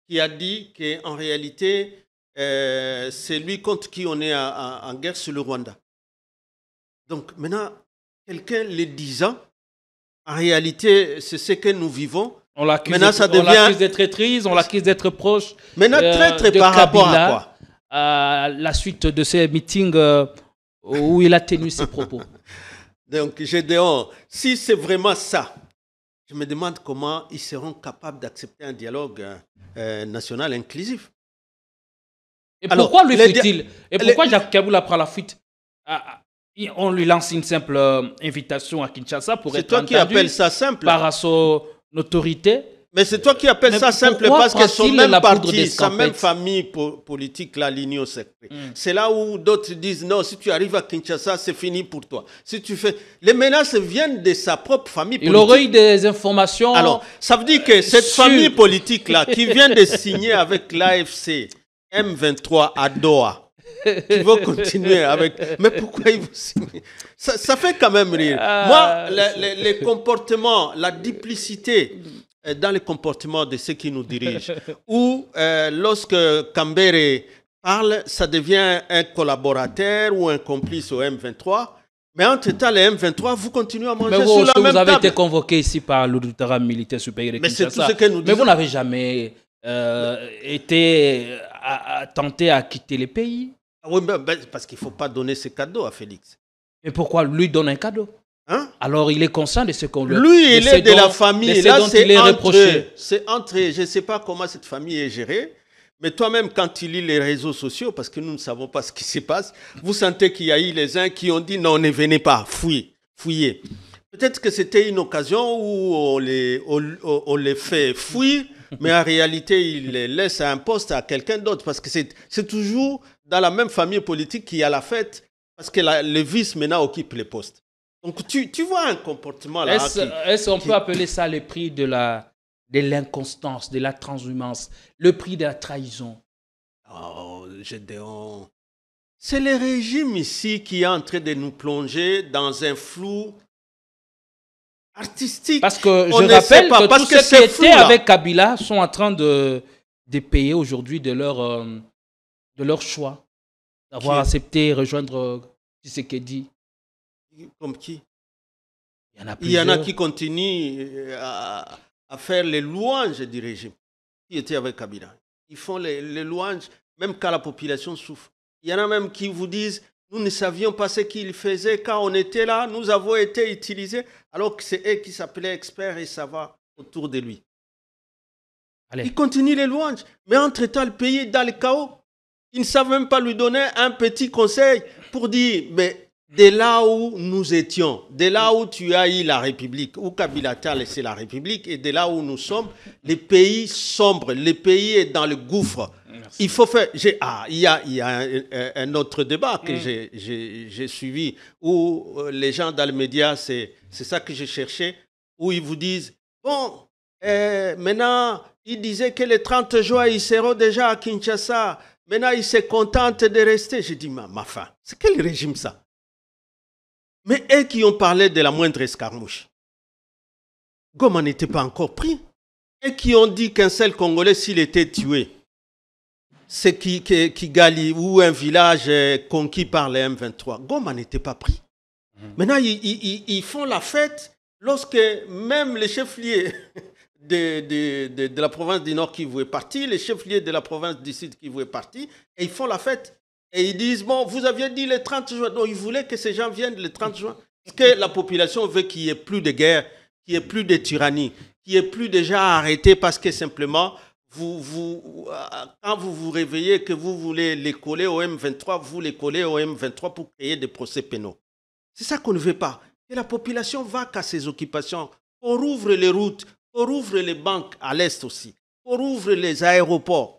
qui a dit qu'en réalité, c'est lui contre qui on est en guerre sur le Rwanda. Donc maintenant, quelqu'un le disant, en réalité, c'est ce que nous vivons. On l'accuse d'être traîtrise, on l'accuse d'être proche. Maintenant, traître par rapport à quoi? À la suite de ces meetings où il a tenu ses propos. Donc, Gédéon, si c'est vraiment ça, je me demande comment ils seront capables d'accepter un dialogue national inclusif. Et pourquoi lui fait-il? Et pourquoi Jacques Kaboula prend la fuite? On lui lance une simple invitation à Kinshasa pour être entendu. C'est toi qui appelles ça simple. Par son autorité. Mais c'est toi qui appelles ça simple parce que son même parti, sa même famille politique, la l'Union sacrée. C'est là où d'autres disent non, si tu arrives à Kinshasa, c'est fini pour toi. Si tu fais... Les menaces viennent de sa propre famille politique. Il aurait eu des informations. Alors, ça veut dire que cette famille politique-là, qui vient de signer avec l'AFC M23 à Doha, qui va continuer avec... Mais pourquoi ils vont signer? Ça fait quand même rire. Moi, les comportements, la duplicité dans les comportements de ceux qui nous dirigent, ou lorsque Kambere parle, ça devient un collaborateur ou un complice au M23. Mais entre-temps, les M23, vous continuez à manger sur la même table. Vous avez été convoqué ici par l'auditoire militaire supérieur de Kinshasa. Mais c'est tout ce que nous disons. Mais vous n'avez jamais été tenté à quitter le pays. Oui, parce qu'il ne faut pas donner ce cadeau à Félix. Mais pourquoi lui donne un cadeau? Hein? Alors il est conscient de ce qu'on lui... Lui, il est de la famille. Là, c'est entre eux. Je ne sais pas comment cette famille est gérée. Mais toi-même, quand tu lis les réseaux sociaux, parce que nous ne savons pas ce qui se passe, vous sentez qu'il y a eu les uns qui ont dit non, ne venez pas, fouillez. Peut-être que c'était une occasion où on les fait fouiller, mais en réalité, ils les laissent à un poste à quelqu'un d'autre. Parce que c'est toujours dans la même famille politique qu'il y a la fête, parce que le vice maintenant occupe les postes. Donc tu vois un comportement là. Est-ce qu'on peut appeler ça le prix de l'inconstance, de la transhumance, le prix de la trahison? Oh, Gédéon. C'est le régime ici qui est en train de nous plonger dans un flou artistique. Parce que je rappelle que tous ceux qui étaient avec Kabila sont en train de payer aujourd'hui de leur choix, d'avoir accepté rejoindre Tshisekedi. Comme qui? Il y en a qui continuent à faire les louanges du régime qui était avec Kabila. Ils font les louanges même quand la population souffre. Il y en a même qui vous disent nous ne savions pas ce qu'ils faisaient quand on était là, nous avons été utilisés, alors que c'est eux qui s'appelaient experts et savants autour de lui. Ils continuent les louanges, mais entre-temps le pays est dans le chaos. Ils ne savent même pas lui donner un petit conseil pour dire mais de là où nous étions, de là où tu as eu la République, où Kabila t'a laissé la République, et de là où nous sommes, le pays sombre, le pays est dans le gouffre. Merci. Il faut faire... il y a un autre débat que j'ai suivi, où les gens dans les médias, c'est ça que j'ai cherché, où ils vous disent, bon, maintenant, ils disaient que le 30 juin, ils seront déjà à Kinshasa, maintenant, ils se contentent de rester. J'ai dit, ma femme, c'est quel régime ça? Mais eux qui ont parlé de la moindre escarmouche, Goma n'était pas encore pris. Et qui ont dit qu'un seul Congolais, s'il était tué, c'est Kigali ou un village conquis par les M23. Goma n'était pas pris. Maintenant, ils font la fête lorsque même les chefs-lieux de la province du Nord Kivu est parti, les chefs-lieux de la province du Sud Kivu est parti, et ils font la fête. Et ils disent, bon, vous aviez dit le 30 juin. Donc, ils voulaient que ces gens viennent le 30 juin. Parce que la population veut qu'il n'y ait plus de guerre, qu'il n'y ait plus de tyrannie, qu'il n'y ait plus de gens arrêtés parce que simplement, quand vous vous réveillez, que vous voulez les coller au M23, vous les collez au M23 pour créer des procès pénaux. C'est ça qu'on ne veut pas. Et la population va qu'à ses occupations. On rouvre les routes, on rouvre les banques à l'Est aussi, on rouvre les aéroports.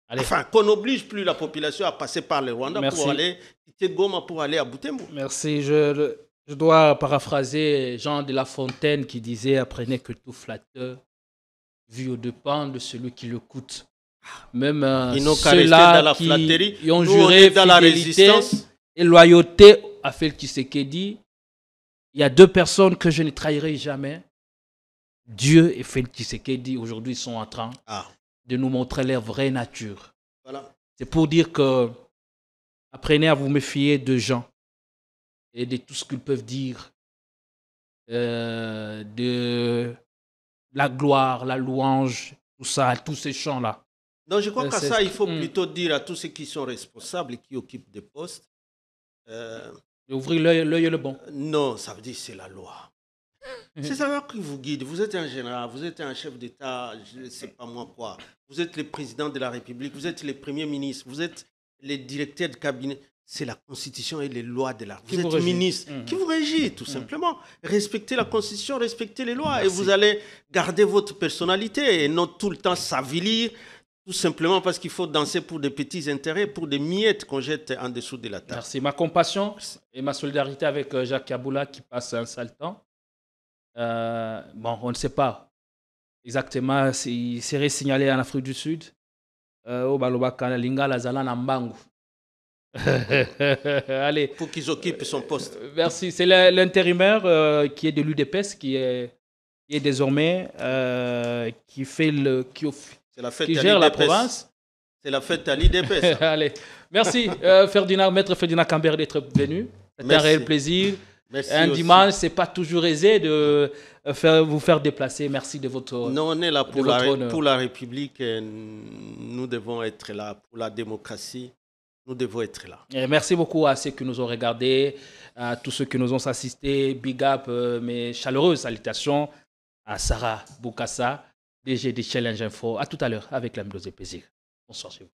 Enfin, qu'on n'oblige plus la population à passer par le Rwanda pour aller quitter Goma pour aller à Butembo. Merci. Je dois paraphraser Jean de La Fontaine qui disait « Apprenez que tout flatteur vit au dépens de celui qui le coûte ». Même ceux-là qui ont juré fidélité et loyauté à Félix Tshisekedi, il y a deux personnes que je ne trahirai jamais. Dieu et Félix Tshisekedi, aujourd'hui, sont en train de nous montrer leur vraie nature. Voilà. C'est pour dire que apprenez à vous méfier de gens et de tout ce qu'ils peuvent dire, de la gloire, la louange, tout ça, tous ces chants-là. Donc je crois qu'à ça, il faut plutôt dire à tous ceux qui sont responsables et qui occupent des postes. Ouvrir l'œil et le bon. Non, ça veut dire que c'est la loi. C'est ça qui vous guide. Vous êtes un général, vous êtes un chef d'État, je ne sais pas moi quoi. Vous êtes le président de la République, vous êtes le premier ministre, vous êtes les directeurs de cabinet. C'est la Constitution et les lois de la... Vous êtes ministre qui vous régit, tout simplement. Respectez la Constitution, respectez les lois. Merci. Et vous allez garder votre personnalité et non tout le temps s'avilir, tout simplement parce qu'il faut danser pour des petits intérêts, pour des miettes qu'on jette en dessous de la table. Merci. Ma compassion et ma solidarité avec Jacques Kaboula qui passe un sale temps. Bon, on ne sait pas exactement s'il serait signalé en Afrique du Sud. Au Balobaka, Lingala Zalana Mbangu. Allez. Pour qu'ils occupent son poste. Merci. C'est l'intérimaire qui est de l'UDPS qui est désormais qui gère la province. C'est la fête à l'UDPS. Allez. Merci Maître Ferdinand Cambéré d'être venu. C'est un réel plaisir. Merci un aussi. dimanche, c'est pas toujours aisé de vous faire déplacer. Merci de votre... Non, on est là pour la République. Nous devons être là pour la démocratie. Nous devons être là. Et merci beaucoup à ceux qui nous ont regardés, à tous ceux qui nous ont assistés. Big up, mes chaleureuses salutations à Sarah Boukassa, DG de Challenge Info. À tout à l'heure avec la Mdose Plaisir. Bonsoir chez vous.